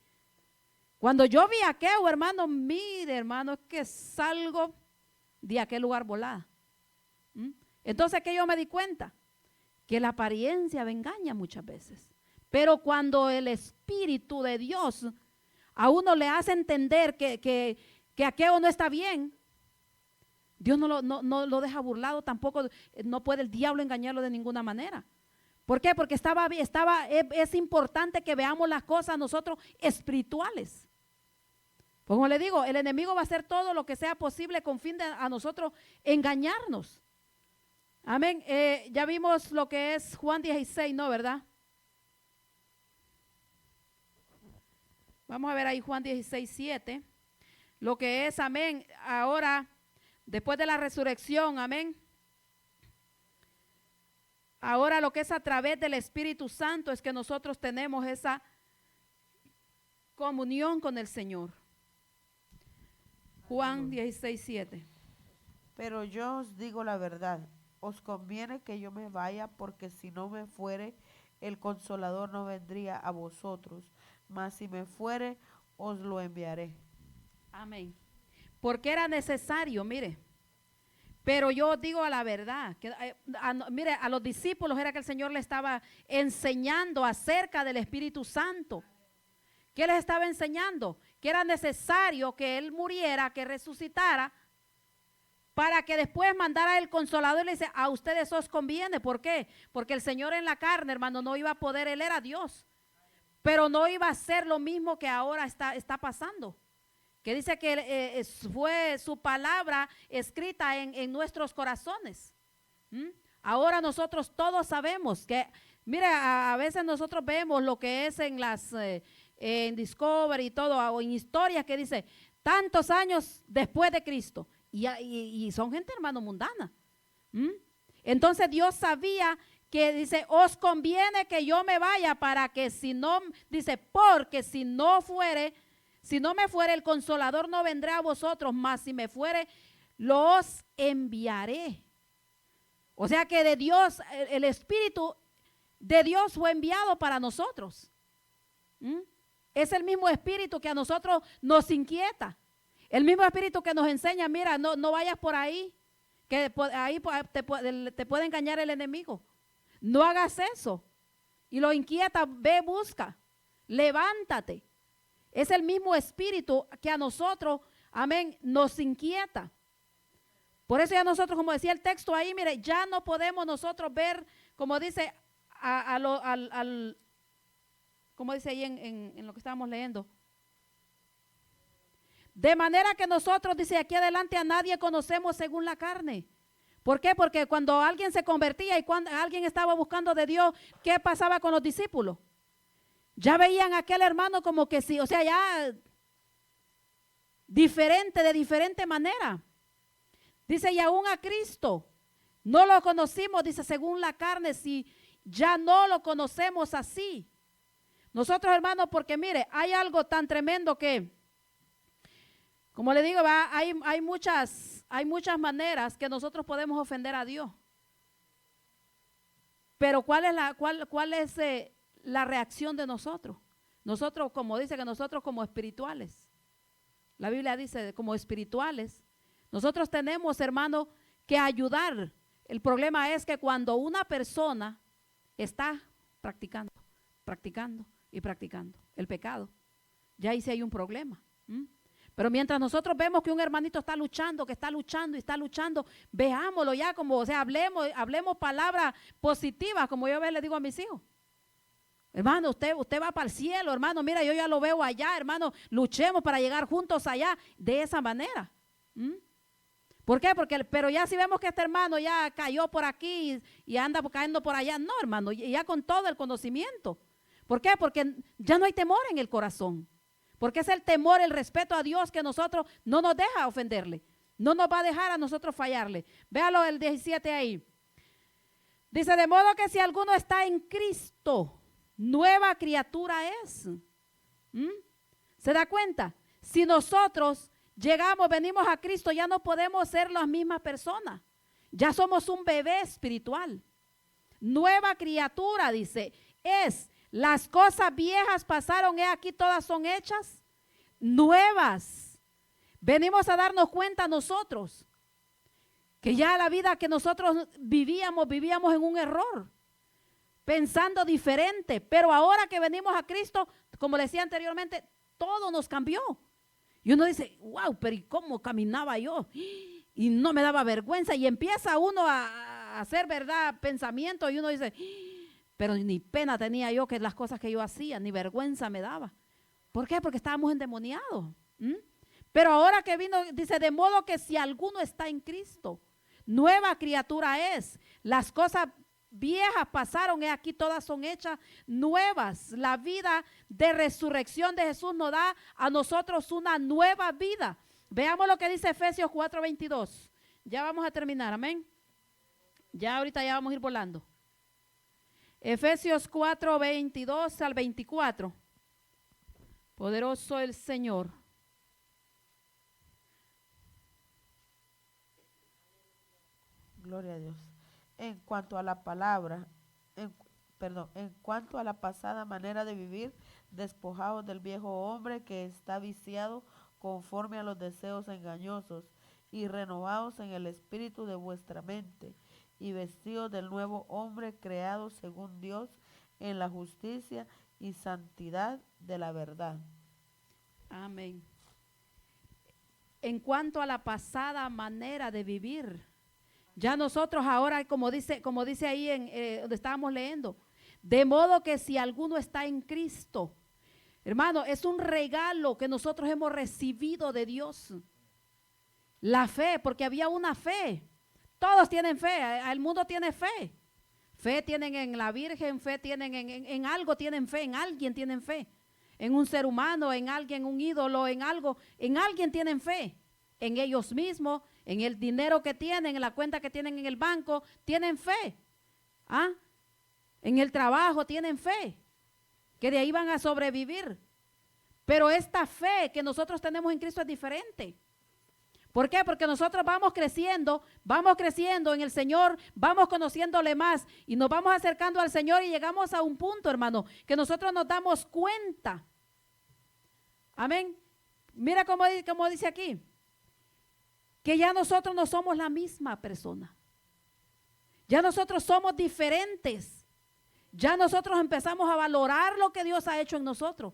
Cuando yo vi aquello, hermano, mire, hermano, es que salgo de aquel lugar volada. Entonces, ¿qué yo me di cuenta? Que la apariencia me engaña muchas veces. Pero cuando el Espíritu de Dios a uno le hace entender que aquello no está bien, Dios no lo deja burlado tampoco, no puede el diablo engañarlo de ninguna manera. ¿Por qué? Porque es importante que veamos las cosas nosotros espirituales. Pues como le digo, el enemigo va a hacer todo lo que sea posible con fin de a nosotros engañarnos. Amén. Ya vimos lo que es Juan 16, ¿no? ¿Verdad? Vamos a ver ahí Juan 16, 7. Lo que es, amén, ahora, después de la resurrección, amén. Ahora lo que es a través del Espíritu Santo es que nosotros tenemos esa comunión con el Señor. Juan 16, 7. Pero yo os digo la verdad, os conviene que yo me vaya, porque si no me fuere, el Consolador no vendría a vosotros, mas si me fuere, os lo enviaré. Amén. Porque era necesario, mire. Pero yo os digo a la verdad, que mire, a los discípulos era que el Señor les estaba enseñando acerca del Espíritu Santo. ¿Qué les estaba enseñando? Que era necesario que Él muriera, que resucitara, para que después mandara el Consolador y le dice, a ustedes os conviene. ¿Por qué? Porque el Señor en la carne, hermano, no iba a poder, Él era Dios, pero no iba a ser lo mismo que ahora está pasando. Que dice que fue su palabra escrita en nuestros corazones. Ahora nosotros todos sabemos que, mire, a veces nosotros vemos lo que es en en Discovery y todo, o en historias que dice, tantos años después de Cristo. Y son gente, hermano, mundana. Entonces Dios sabía que dice, os conviene que yo me vaya para que si no, dice, porque si no me fuere el Consolador no vendrá a vosotros, mas si me fuere, los enviaré. O sea que de Dios, el Espíritu de Dios fue enviado para nosotros. Es el mismo Espíritu que a nosotros nos inquieta. El mismo Espíritu que nos enseña, mira, no vayas por ahí, que ahí te puede engañar el enemigo. No hagas eso. Y lo inquieta, ve, busca, levántate. Es el mismo Espíritu que a nosotros, amén, nos inquieta. Por eso ya nosotros, como decía el texto ahí, mire, ya no podemos nosotros ver, como dice, como dice ahí en lo que estábamos leyendo. De manera que nosotros, dice aquí adelante, a nadie conocemos según la carne. ¿Por qué? Porque cuando alguien se convertía y cuando alguien estaba buscando de Dios, ¿qué pasaba con los discípulos? Ya veían a aquel hermano como que sí, o sea, ya diferente, de diferente manera. Dice, y aún a Cristo no lo conocimos, dice, según la carne, si ya no lo conocemos así. Nosotros, hermanos, porque mire, hay algo tan tremendo que, como le digo, hay muchas maneras que nosotros podemos ofender a Dios. Pero ¿cuál es la reacción de nosotros? Nosotros, como dice que nosotros como espirituales, la Biblia dice como espirituales, nosotros tenemos, hermano, que ayudar. El problema es que cuando una persona está practicando y practicando el pecado, ya ahí sí hay un problema. Pero mientras nosotros vemos que un hermanito está luchando, que está luchando y está luchando, veámoslo ya como, o sea, hablemos palabras positivas, como yo a veces le digo a mis hijos. Hermano, usted va para el cielo, hermano, mira, yo ya lo veo allá, hermano, luchemos para llegar juntos allá, de esa manera. ¿Por qué? Pero ya si vemos que este hermano ya cayó por aquí y anda cayendo por allá, no, hermano, ya con todo el conocimiento. ¿Por qué? Porque ya no hay temor en el corazón. Porque es el temor, el respeto a Dios que nosotros no nos deja ofenderle. No nos va a dejar a nosotros fallarle. Véalo el 17 ahí. Dice, de modo que si alguno está en Cristo, nueva criatura es. ¿Se da cuenta? Si nosotros venimos a Cristo, ya no podemos ser las mismas personas. Ya somos un bebé espiritual. Nueva criatura, dice, es. Las cosas viejas pasaron, he aquí todas son hechas nuevas. Venimos a darnos cuenta nosotros Que ya la vida que nosotros vivíamos en un error, pensando diferente. Pero ahora que venimos a Cristo, como decía anteriormente, todo nos cambió. Y uno dice, wow, pero ¿y cómo caminaba yo? Y no me daba vergüenza. Y empieza uno a hacer, ¿verdad?, pensamiento. Y uno dice, pero ni pena tenía yo que las cosas que yo hacía, ni vergüenza me daba. ¿Por qué? Porque estábamos endemoniados. Pero ahora que vino, dice, de modo que si alguno está en Cristo, nueva criatura es. Las cosas viejas pasaron y aquí todas son hechas nuevas. La vida de resurrección de Jesús nos da a nosotros una nueva vida. Veamos lo que dice Efesios 4:22. Ya vamos a terminar, amén. Ya ahorita ya vamos a ir volando. Efesios 4:22 al 24. Poderoso el Señor. Gloria a Dios. En cuanto a la palabra, en cuanto a la pasada manera de vivir, despojados del viejo hombre que está viciado conforme a los deseos engañosos y renovados en el espíritu de vuestra mente y vestidos del nuevo hombre creado según Dios en la justicia y santidad de la verdad. Amén. En cuanto a la pasada manera de vivir, ya nosotros ahora, como dice ahí en donde estábamos leyendo, de modo que si alguno está en Cristo, hermano, es un regalo que nosotros hemos recibido de Dios. La fe, porque había una fe. Todos tienen fe, el mundo tiene fe. Fe tienen en la Virgen, fe tienen en algo, tienen fe, en alguien tienen fe. En un ser humano, en alguien, un ídolo, en algo, en alguien tienen fe. En ellos mismos, en el dinero que tienen, en la cuenta que tienen en el banco, tienen fe. ¿Ah? En el trabajo tienen fe, que de ahí van a sobrevivir. Pero esta fe que nosotros tenemos en Cristo es diferente. ¿Por qué? Porque nosotros vamos creciendo en el Señor, vamos conociéndole más y nos vamos acercando al Señor y llegamos a un punto, hermano, que nosotros nos damos cuenta. Amén. Mira cómo dice aquí, que ya nosotros no somos la misma persona. Ya nosotros somos diferentes. Ya nosotros empezamos a valorar lo que Dios ha hecho en nosotros.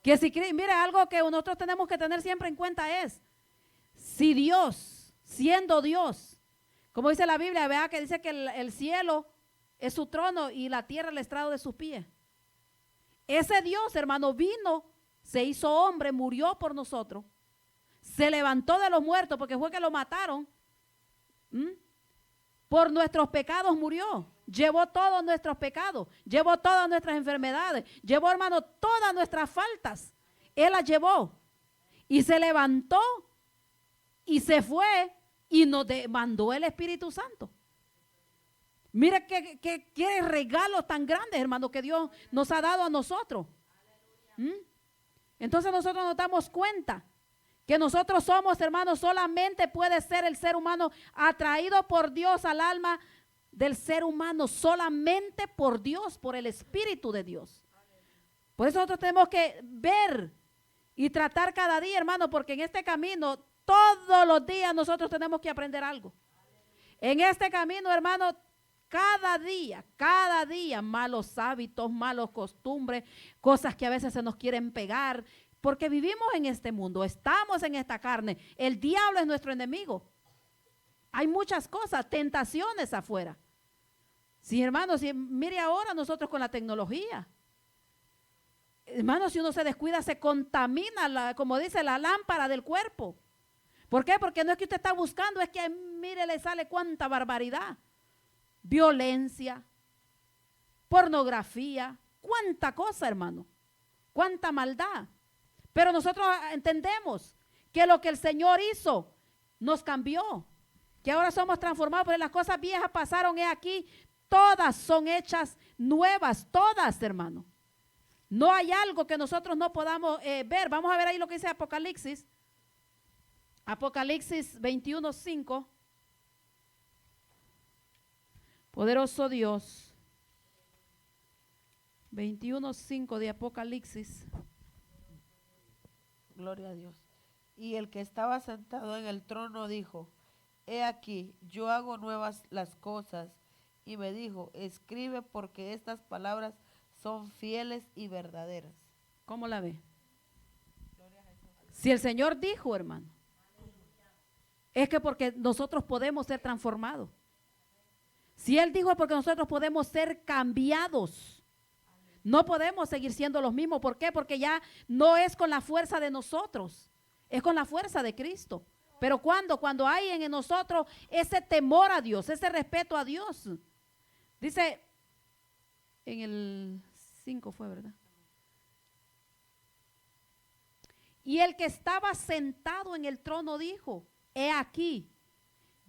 Que si, mira, algo que nosotros tenemos que tener siempre en cuenta es, si Dios, siendo Dios, como dice la Biblia, vea que dice que el cielo es su trono y la tierra el estrado de sus pies. Ese Dios, hermano, vino, se hizo hombre, murió por nosotros, se levantó de los muertos porque fue que lo mataron. Por nuestros pecados murió, llevó todos nuestros pecados, llevó todas nuestras enfermedades, llevó, hermano, todas nuestras faltas. Él las llevó y se levantó y se fue y nos mandó el Espíritu Santo. Mira qué regalos tan grandes, hermano, que Dios nos ha dado a nosotros. Entonces nosotros nos damos cuenta que nosotros somos, hermanos, solamente puede ser el ser humano atraído por Dios al alma del ser humano, solamente por Dios, por el Espíritu de Dios. Por eso nosotros tenemos que ver y tratar cada día, hermano, porque en este camino, todos los días nosotros tenemos que aprender algo. En este camino, hermano, cada día, malos hábitos, malos costumbres, cosas que a veces se nos quieren pegar, porque vivimos en este mundo, estamos en esta carne. El diablo es nuestro enemigo. Hay muchas cosas, tentaciones afuera. Sí, hermanos, mire ahora nosotros con la tecnología. Hermanos, si uno se descuida, se contamina, como dice, la lámpara del cuerpo. ¿Por qué? Porque no es que usted está buscando, es que mire, le sale cuánta barbaridad. Violencia, pornografía, cuánta cosa, hermano, cuánta maldad. Pero nosotros entendemos que lo que el Señor hizo nos cambió, que ahora somos transformados, porque las cosas viejas pasaron, aquí, todas son hechas nuevas, todas, hermano. No hay algo que nosotros no podamos ver. Vamos a ver ahí lo que dice Apocalipsis. Apocalipsis 21:5. Poderoso Dios. 21:5 de Apocalipsis. Gloria a Dios. Y el que estaba sentado en el trono dijo, he aquí, yo hago nuevas las cosas. Y me dijo, escribe porque estas palabras son fieles y verdaderas. ¿Cómo la ve? Si el Señor dijo, hermano, es que porque nosotros podemos ser transformados. Si Él dijo es porque nosotros podemos ser cambiados. No podemos seguir siendo los mismos. ¿Por qué? Porque ya no es con la fuerza de nosotros, es con la fuerza de Cristo. Pero cuando hay en nosotros ese temor a Dios, ese respeto a Dios. Dice en el 5 fue, ¿verdad? Y el que estaba sentado en el trono dijo, he aquí,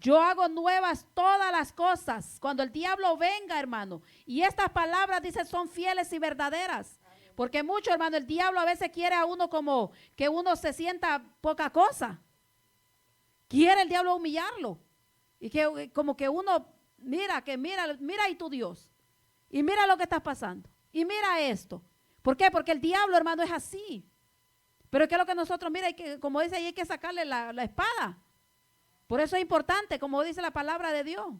yo hago nuevas todas las cosas. Cuando el diablo venga, hermano, y estas palabras, dice, son fieles y verdaderas. Porque mucho, hermano, el diablo a veces quiere a uno como que uno se sienta poca cosa. Quiere el diablo humillarlo. Y que como que uno, mira ahí tu Dios. Y mira lo que está pasando. Y mira esto. ¿Por qué? Porque el diablo, hermano, es así. Pero es que lo que nosotros, mira, como dice ahí, hay que sacarle la espada. Por eso es importante, como dice la palabra de Dios.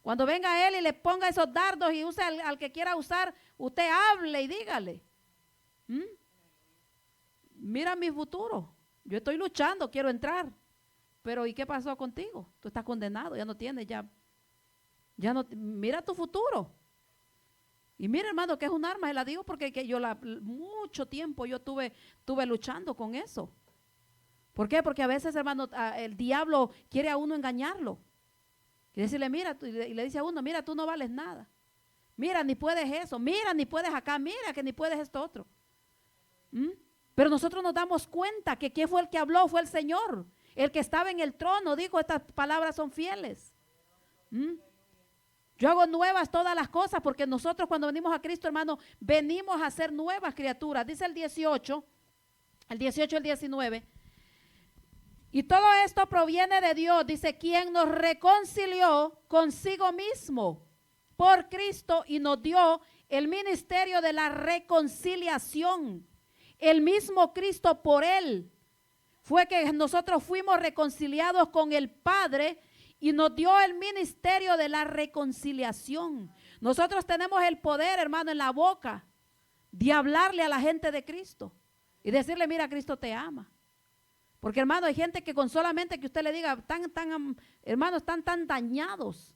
Cuando venga Él y le ponga esos dardos y use al que quiera usar, usted hable y dígale. Mira mi futuro. Yo estoy luchando, quiero entrar. Pero ¿y qué pasó contigo? Tú estás condenado, ya no tienes, ya no, mira tu futuro. Y mira, hermano, que es un arma, se la digo porque mucho tiempo yo tuve luchando con eso. ¿Por qué? Porque a veces, hermano, el diablo quiere a uno engañarlo. Quiere decirle, mira, y le dice a uno, mira, tú no vales nada. Mira, ni puedes eso, mira, ni puedes acá, mira que ni puedes esto otro. Pero nosotros nos damos cuenta que quién fue el que habló, fue el Señor. El que estaba en el trono dijo, estas palabras son fieles. Yo hago nuevas todas las cosas porque nosotros cuando venimos a Cristo, hermano, venimos a ser nuevas criaturas. Dice el 18 y el 19. Y todo esto proviene de Dios, dice, quien nos reconcilió consigo mismo por Cristo y nos dio el ministerio de la reconciliación. El mismo Cristo por Él fue que nosotros fuimos reconciliados con el Padre y nos dio el ministerio de la reconciliación. Nosotros tenemos el poder, hermano, en la boca de hablarle a la gente de Cristo y decirle, mira, Cristo te ama. Porque, hermano, hay gente que con solamente que usted le diga, hermanos, están tan dañados,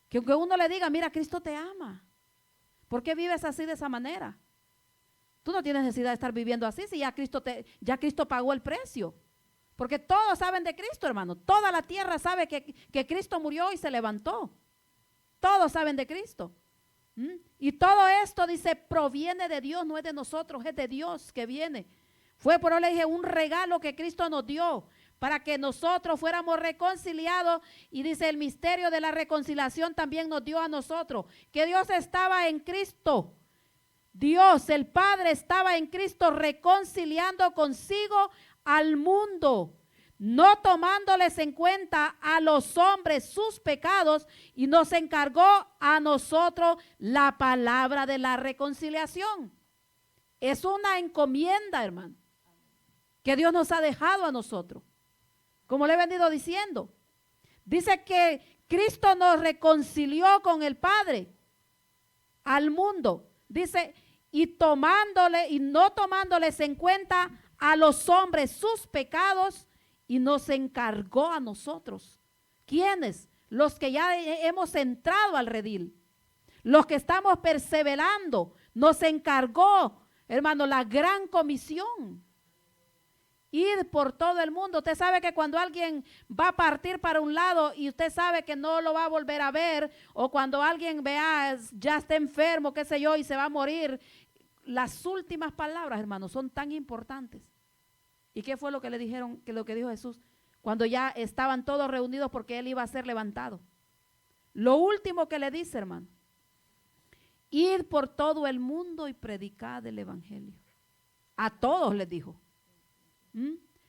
que aunque uno le diga, mira, Cristo te ama. ¿Por qué vives así de esa manera? Tú no tienes necesidad de estar viviendo así si ya Cristo pagó el precio. Porque todos saben de Cristo, hermano. Toda la tierra sabe que Cristo murió y se levantó. Todos saben de Cristo. Y todo esto, dice, proviene de Dios, no es de nosotros, es de Dios que viene. Fue, por eso le dije, un regalo que Cristo nos dio para que nosotros fuéramos reconciliados. Y dice, el misterio de la reconciliación también nos dio a nosotros. Que Dios estaba en Cristo. Dios, el Padre, estaba en Cristo reconciliando consigo al mundo, no tomándoles en cuenta a los hombres sus pecados, y nos encargó a nosotros la palabra de la reconciliación. Es una encomienda, hermano, que Dios nos ha dejado a nosotros. Como le he venido diciendo, dice que Cristo nos reconcilió con el Padre al mundo. Dice, y no tomándoles en cuenta a los hombres sus pecados, y nos encargó a nosotros. ¿Quiénes? Los que ya hemos entrado al redil, los que estamos perseverando, nos encargó, hermano, la gran comisión. Ir por todo el mundo. Usted sabe que cuando alguien va a partir para un lado y usted sabe que no lo va a volver a ver, o cuando alguien vea, ya está enfermo, qué sé yo, y se va a morir, las últimas palabras, hermanos, son tan importantes. ¿Y qué fue lo que le dijeron, lo que dijo Jesús? Cuando ya estaban todos reunidos porque Él iba a ser levantado. Lo último que le dice, hermano, ir por todo el mundo y predicar el evangelio. A todos les dijo.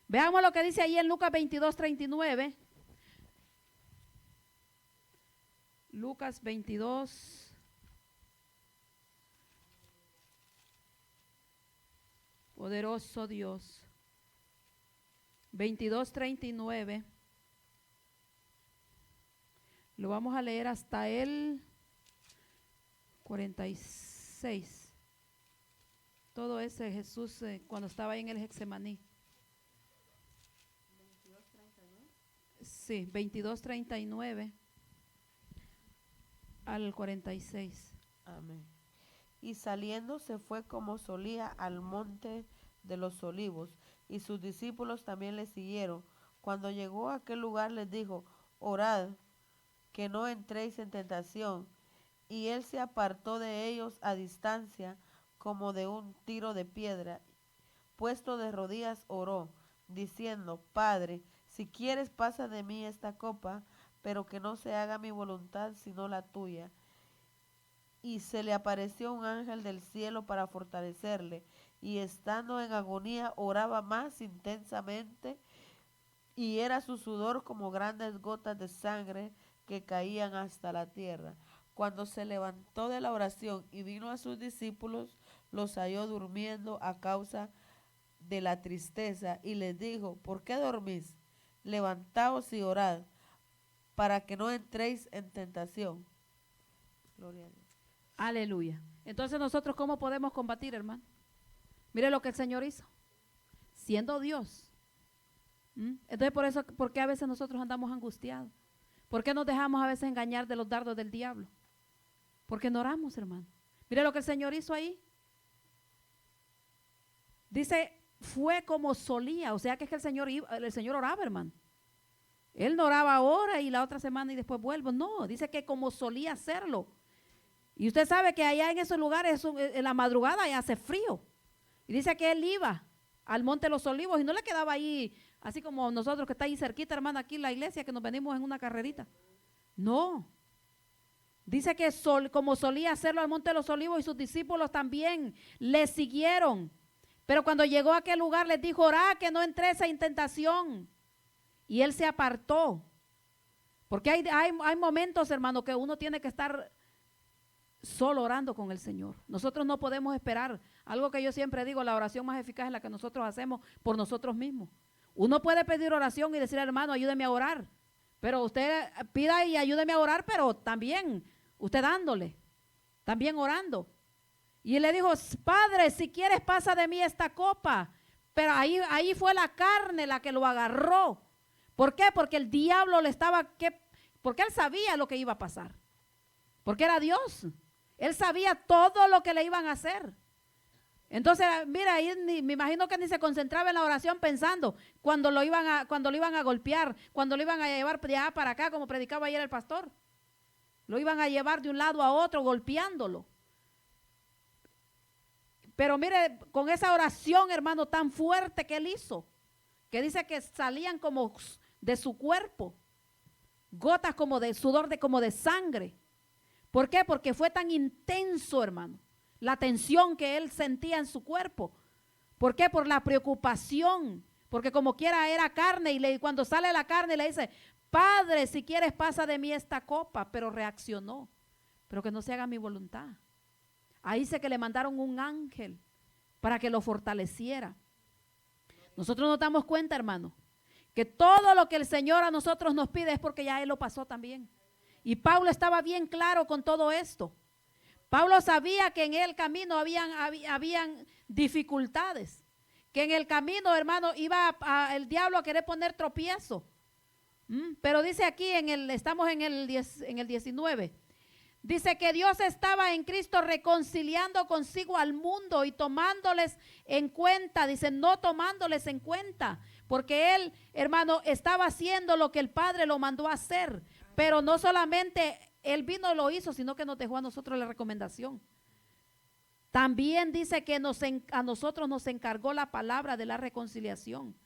Veamos lo que dice ahí en Lucas 22:39. Lucas 22. Poderoso Dios. 22:39. Lo vamos a leer hasta el 46. Todo ese Jesús cuando estaba ahí en el Getsemaní. Sí, 22:39 al 46. Amén. Y saliendo se fue como solía al monte de los olivos, y sus discípulos también le siguieron. Cuando llegó a aquel lugar les dijo: orad, que no entréis en tentación. Y él se apartó de ellos a distancia, como de un tiro de piedra. Puesto de rodillas oró, diciendo: Padre, si quieres pasa de mí esta copa, pero que no se haga mi voluntad sino la tuya. Y se le apareció un ángel del cielo para fortalecerle, y estando en agonía oraba más intensamente, y era su sudor como grandes gotas de sangre que caían hasta la tierra. Cuando se levantó de la oración y vino a sus discípulos, los halló durmiendo a causa de la tristeza, y les dijo: ¿por qué dormís? Levantaos y orad, para que no entréis en tentación. Gloria a Dios. Aleluya. Entonces nosotros, ¿cómo podemos combatir, hermano? Mire lo que el Señor hizo, siendo Dios. Entonces por eso, ¿por qué a veces nosotros andamos angustiados? ¿Por qué nos dejamos a veces engañar de los dardos del diablo? Porque no oramos, hermano. Mire lo que el Señor hizo ahí. Dice, fue como solía, o sea que es que el Señor oraba, hermano. Él no oraba ahora y la otra semana y después vuelvo. No, dice que como solía hacerlo. Y usted sabe que allá en esos lugares, en la madrugada, ya hace frío. Y dice que él iba al Monte de los Olivos y no le quedaba ahí, así como nosotros que está ahí cerquita, hermano, aquí en la iglesia, que nos venimos en una carrerita. No. Dice que como solía hacerlo al Monte de los Olivos, y sus discípulos también le siguieron. Pero cuando llegó a aquel lugar les dijo: orá, que no entréis en tentación. Y él se apartó. Porque hay momentos, hermano, que uno tiene que estar solo orando con el Señor. Nosotros no podemos esperar. Algo que yo siempre digo, la oración más eficaz es la que nosotros hacemos por nosotros mismos. Uno puede pedir oración y decir: hermano, ayúdeme a orar. Pero usted pida y ayúdeme a orar, pero también usted dándole, también orando. Y él le dijo: Padre, si quieres pasa de mí esta copa. Pero ahí fue la carne la que lo agarró. ¿Por qué? Porque el diablo porque él sabía lo que iba a pasar. Porque era Dios. Él sabía todo lo que le iban a hacer. Entonces, mira, ahí me imagino que ni se concentraba en la oración pensando cuando lo iban a golpear, cuando lo iban a llevar de allá para acá, como predicaba ayer el pastor. Lo iban a llevar de un lado a otro, golpeándolo. Pero mire, con esa oración, hermano, tan fuerte que él hizo, que dice que salían como de su cuerpo, gotas como de sudor, como de sangre. ¿Por qué? Porque fue tan intenso, hermano, la tensión que él sentía en su cuerpo. ¿Por qué? Por la preocupación, porque como quiera era carne, y cuando sale la carne le dice: Padre, si quieres pasa de mí esta copa. Pero reaccionó: pero que no se haga mi voluntad. Ahí dice que le mandaron un ángel para que lo fortaleciera. Nosotros nos damos cuenta, hermano, que todo lo que el Señor a nosotros nos pide es porque ya Él lo pasó también. Y Pablo estaba bien claro con todo esto. Pablo sabía que en el camino habían dificultades, que en el camino, hermano, iba el diablo a querer poner tropiezo. Pero dice aquí, estamos en el 19, dice que Dios estaba en Cristo reconciliando consigo al mundo y tomándoles en cuenta. Dice, no tomándoles en cuenta, porque Él, hermano, estaba haciendo lo que el Padre lo mandó a hacer. Pero no solamente Él vino y lo hizo, sino que nos dejó a nosotros la recomendación. También dice que a nosotros nos encargó la palabra de la reconciliación.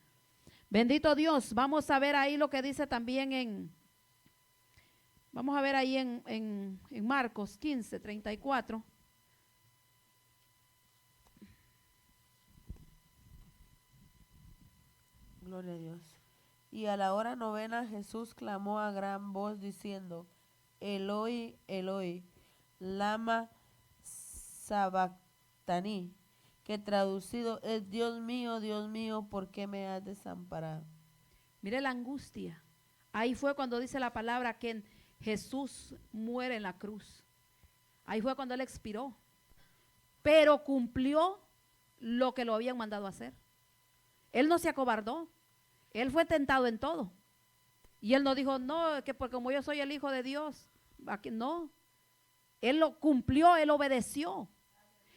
Bendito Dios. Vamos a ver ahí lo que dice también vamos a ver ahí en Marcos 15:34. Gloria a Dios. Y a la hora novena Jesús clamó a gran voz diciendo: Eloi, Eloi, lama sabactani, que traducido es: Dios mío, ¿por qué me has desamparado? Mire la angustia. Ahí fue cuando dice la palabra que Jesús muere en la cruz. Ahí fue cuando Él expiró. Pero cumplió lo que lo habían mandado a hacer. Él no se acobardó. Él fue tentado en todo. Y Él no dijo, no, que porque como yo soy el Hijo de Dios, aquí no. Él lo cumplió, Él obedeció.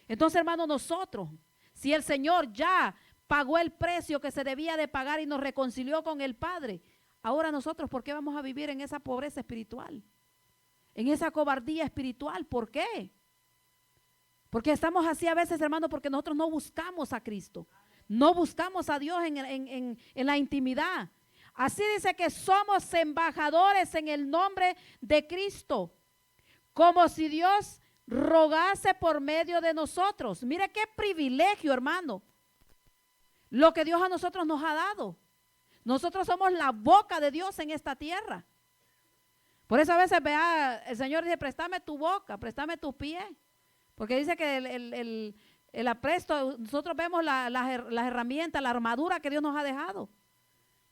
Entonces, hermano, nosotros, si el Señor ya pagó el precio que se debía de pagar y nos reconcilió con el Padre, ahora nosotros, ¿por qué vamos a vivir en esa pobreza espiritual? En esa cobardía espiritual, ¿por qué? Porque estamos así a veces, hermano, porque nosotros no buscamos a Cristo. No buscamos a Dios en la intimidad. Así dice que somos embajadores en el nombre de Cristo, como si Dios rogase por medio de nosotros. Mire qué privilegio, hermano, lo que Dios a nosotros nos ha dado. Nosotros somos la boca de Dios en esta tierra. Por eso a veces vea, el Señor dice, préstame tu boca, préstame tu pie. Porque dice que el apresto, nosotros vemos las herramientas, la armadura que Dios nos ha dejado.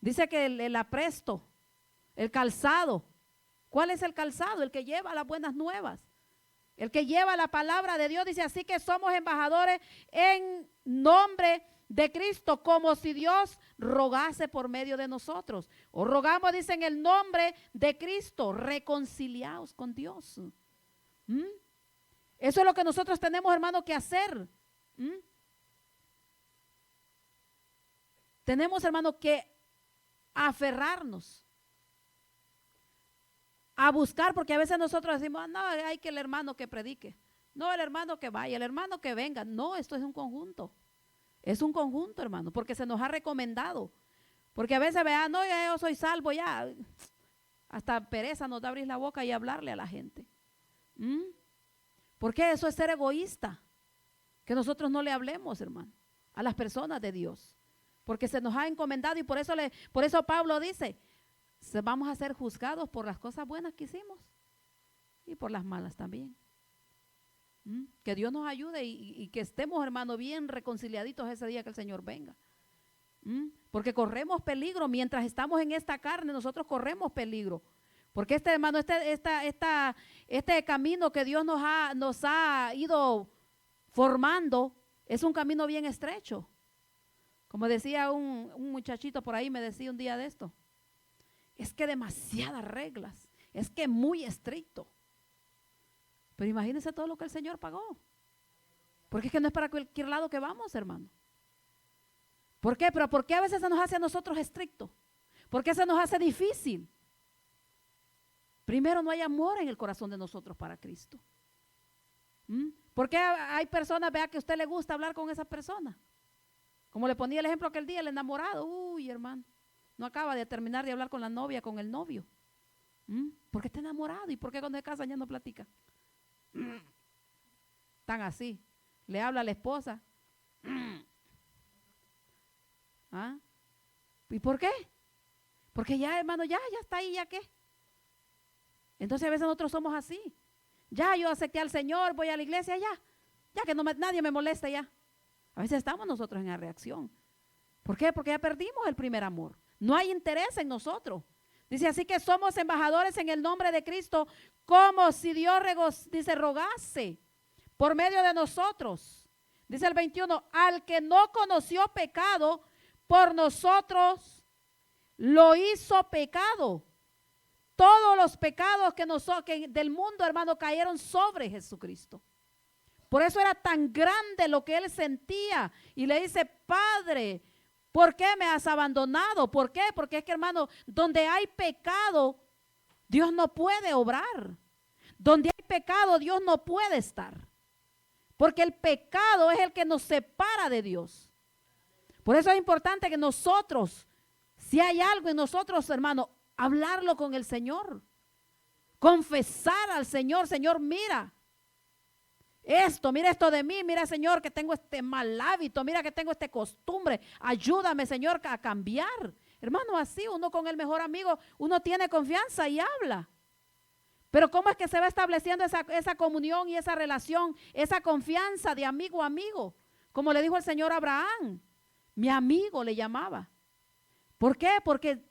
Dice que el apresto, el calzado. ¿Cuál es el calzado? El que lleva las buenas nuevas. El que lleva la palabra de Dios. Dice, así que somos embajadores en nombre de Cristo, como si Dios rogase por medio de nosotros. O rogamos, dice, en el nombre de Cristo, reconciliados con Dios. Eso es lo que nosotros tenemos, hermano, que hacer. Tenemos, hermano, que aferrarnos a buscar, porque a veces nosotros decimos, no, hay que el hermano que predique, no, el hermano que vaya, el hermano que venga. No, esto es un conjunto. Es un conjunto, hermano, porque se nos ha recomendado. Porque a veces vean, no, ya yo soy salvo, ya. Hasta pereza nos da abrir la boca y hablarle a la gente. Porque eso es ser egoísta. Que nosotros no le hablemos, hermano, a las personas de Dios. Porque se nos ha encomendado y por eso Pablo dice, vamos a ser juzgados por las cosas buenas que hicimos y por las malas también. Que Dios nos ayude y que estemos, hermano, bien reconciliaditos ese día que el Señor venga. Porque corremos peligro mientras estamos en esta carne, nosotros corremos peligro. Porque hermano, este camino que Dios nos ha ido formando es un camino bien estrecho. Como decía un muchachito por ahí, me decía un día de esto, es que demasiadas reglas, es que muy estricto. Pero imagínense todo lo que el Señor pagó. Porque es que no es para cualquier lado que vamos, hermano. ¿Por qué? Pero ¿por qué a veces se nos hace a nosotros estricto? ¿Por qué se nos hace difícil? Primero, no hay amor en el corazón de nosotros para Cristo. ¿Por qué hay personas, vea, que a usted le gusta hablar con esa persona? Como le ponía el ejemplo aquel día, el enamorado, uy, hermano, no acaba de terminar de hablar con la novia, con el novio. ¿Por qué está enamorado? ¿Y por qué cuando se casa ya no platica? Tan así. Le habla a la esposa. ¿Y por qué? Porque ya, hermano, ya está ahí, ¿ya qué? Entonces a veces nosotros somos así. Ya yo acepté al Señor, voy a la iglesia, ya que nadie me molesta ya. A veces estamos nosotros en la reacción. ¿Por qué? Porque ya perdimos el primer amor. No hay interés en nosotros. Dice, así que somos embajadores en el nombre de Cristo, como si Dios rogase por medio de nosotros. Dice el 21, al que no conoció pecado, por nosotros lo hizo pecado. Todos los pecados que del mundo, hermano, cayeron sobre Jesucristo. Por eso era tan grande lo que él sentía. Y le dice, Padre, ¿por qué me has abandonado? ¿Por qué? Porque es que, hermano, donde hay pecado, Dios no puede obrar. Donde hay pecado, Dios no puede estar. Porque el pecado es el que nos separa de Dios. Por eso es importante que nosotros, si hay algo en nosotros, hermano, hablarlo con el Señor. Confesar al Señor, Señor, mira esto de mí, mira, Señor, que tengo este mal hábito, mira que tengo esta costumbre, ayúdame, Señor, a cambiar. Hermano, así uno con el mejor amigo, uno tiene confianza y habla. Pero ¿cómo es que se va estableciendo esa comunión y esa relación, esa confianza de amigo a amigo? Como le dijo el Señor a Abraham, mi amigo le llamaba. ¿Por qué? Porque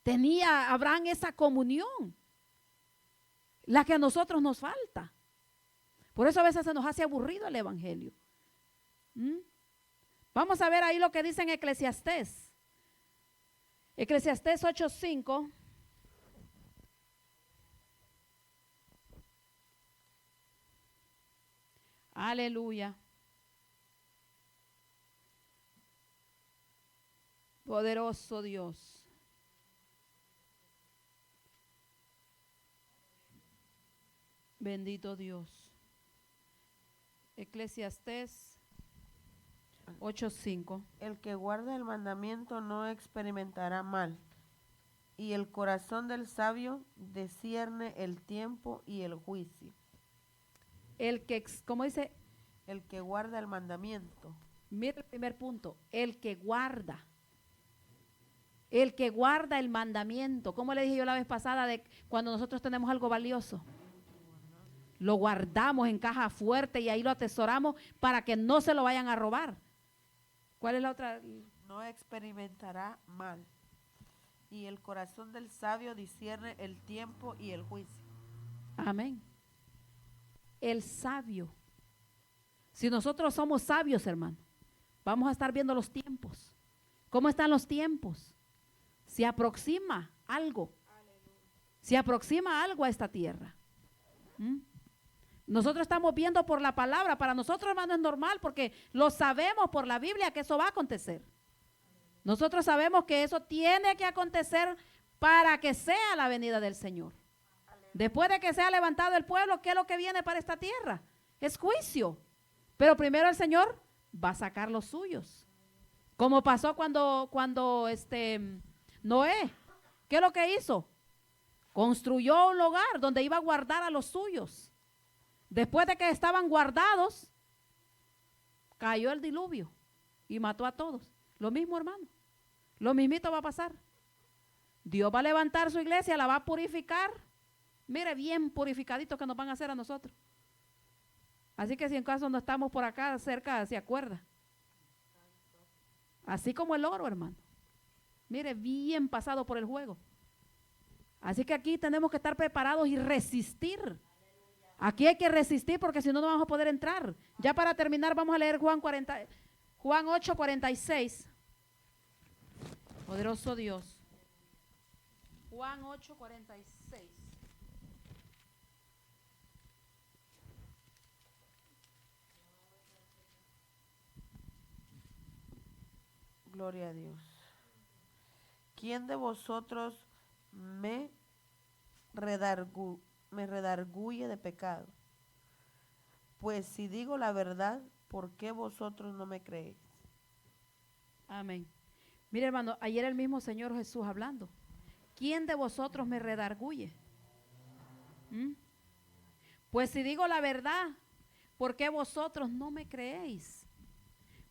tenía Abraham esa comunión. la que a nosotros nos falta. Por eso a veces se nos hace aburrido el evangelio. Vamos a ver ahí lo que dice en Eclesiastés. Eclesiastés 8:5. Aleluya. Poderoso Dios. Bendito Dios. Eclesiastés 8:5. El que guarda el mandamiento no experimentará mal, y el corazón del sabio discierne el tiempo y el juicio. El que, ¿cómo dice? El que guarda el mandamiento. Mira el primer punto, el que guarda. El que guarda el mandamiento. ¿Cómo le dije yo la vez pasada de cuando nosotros tenemos algo valioso? Lo guardamos en caja fuerte y ahí lo atesoramos para que no se lo vayan a robar. ¿Cuál es la otra? No experimentará mal, y el corazón del sabio discierne el tiempo y el juicio. Amén. El sabio. Si nosotros somos sabios, hermano, vamos a estar viendo los tiempos. ¿Cómo están los tiempos? Se aproxima algo. Se aproxima algo a esta tierra. Nosotros estamos viendo por la palabra. Para nosotros, hermano, es normal porque lo sabemos por la Biblia que eso va a acontecer. Nosotros sabemos que eso tiene que acontecer para que sea la venida del Señor. Después de que sea levantado el pueblo, ¿qué es lo que viene para esta tierra? Es juicio. Pero primero el Señor va a sacar los suyos. Como pasó cuando Noé, ¿qué es lo que hizo? Construyó un hogar donde iba a guardar a los suyos. Después de que estaban guardados, cayó el diluvio y mató a todos. Lo mismo, hermano. Lo mismito va a pasar. Dios va a levantar su iglesia, la va a purificar. Mire, bien purificaditos que nos van a hacer a nosotros. Así que si en caso no estamos por acá cerca, se acuerda. Así como el oro, hermano. Mire, bien pasado por el juego. Así que aquí tenemos que estar preparados y resistir. Aquí hay que resistir porque si no, no vamos a poder entrar. Ya para terminar, vamos a leer Juan 8:46. Poderoso Dios. Juan 8:46. Gloria a Dios. ¿Quién de vosotros me redarguye de pecado? Pues si digo la verdad, ¿por qué vosotros no me creéis? Amén. Mire, hermano, ayer el mismo Señor Jesús hablando. ¿Quién de vosotros me redarguye? Pues si digo la verdad, ¿por qué vosotros no me creéis?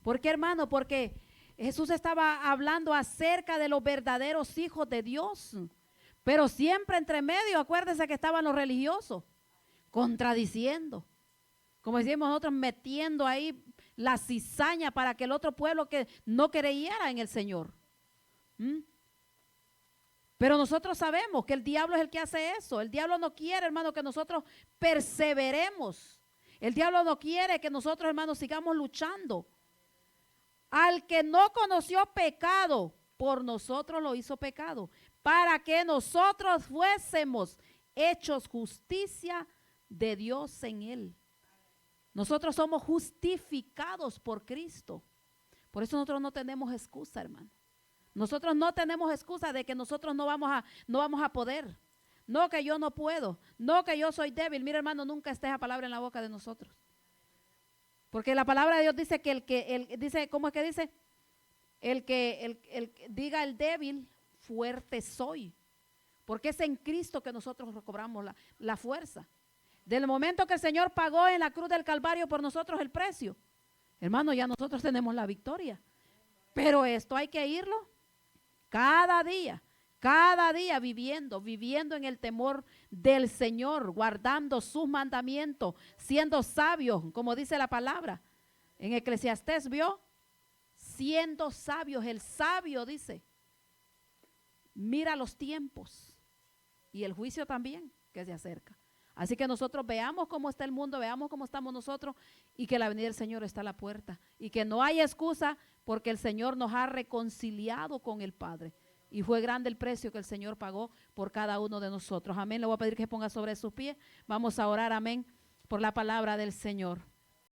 ¿Por qué, hermano? Porque Jesús estaba hablando acerca de los verdaderos hijos de Dios. Pero siempre entre medio, acuérdense que estaban los religiosos, contradiciendo. Como decíamos nosotros, metiendo ahí la cizaña para que el otro pueblo que no creyera en el Señor. Pero nosotros sabemos que el diablo es el que hace eso. El diablo no quiere, hermano, que nosotros perseveremos. El diablo no quiere que nosotros, hermanos, sigamos luchando. Al que no conoció pecado, por nosotros lo hizo pecado, para que nosotros fuésemos hechos justicia de Dios en él. Nosotros somos justificados por Cristo. Por eso nosotros no tenemos excusa, hermano. Nosotros no tenemos excusa de que nosotros no vamos a poder. No, que yo no puedo. No, que yo soy débil. Mira, hermano, nunca esté esa palabra en la boca de nosotros. Porque la palabra de Dios dice que dice, ¿cómo es que dice? El que diga el débil, fuerte soy. Porque es en Cristo que nosotros recobramos la fuerza. Del momento que el Señor pagó en la cruz del Calvario por nosotros el precio, hermano, ya nosotros tenemos la victoria. Pero esto hay que irlo cada día viviendo en el temor del Señor, guardando sus mandamientos, siendo sabios, como dice la palabra. En Eclesiastés, ¿vio? Siendo sabios, el sabio dice, mira los tiempos y el juicio también que se acerca. Así que nosotros veamos cómo está el mundo, veamos cómo estamos nosotros y que la venida del Señor está a la puerta. Y que no hay excusa porque el Señor nos ha reconciliado con el Padre. Y fue grande el precio que el Señor pagó por cada uno de nosotros. Amén. Le voy a pedir que se ponga sobre sus pies. Vamos a orar, amén, por la palabra del Señor.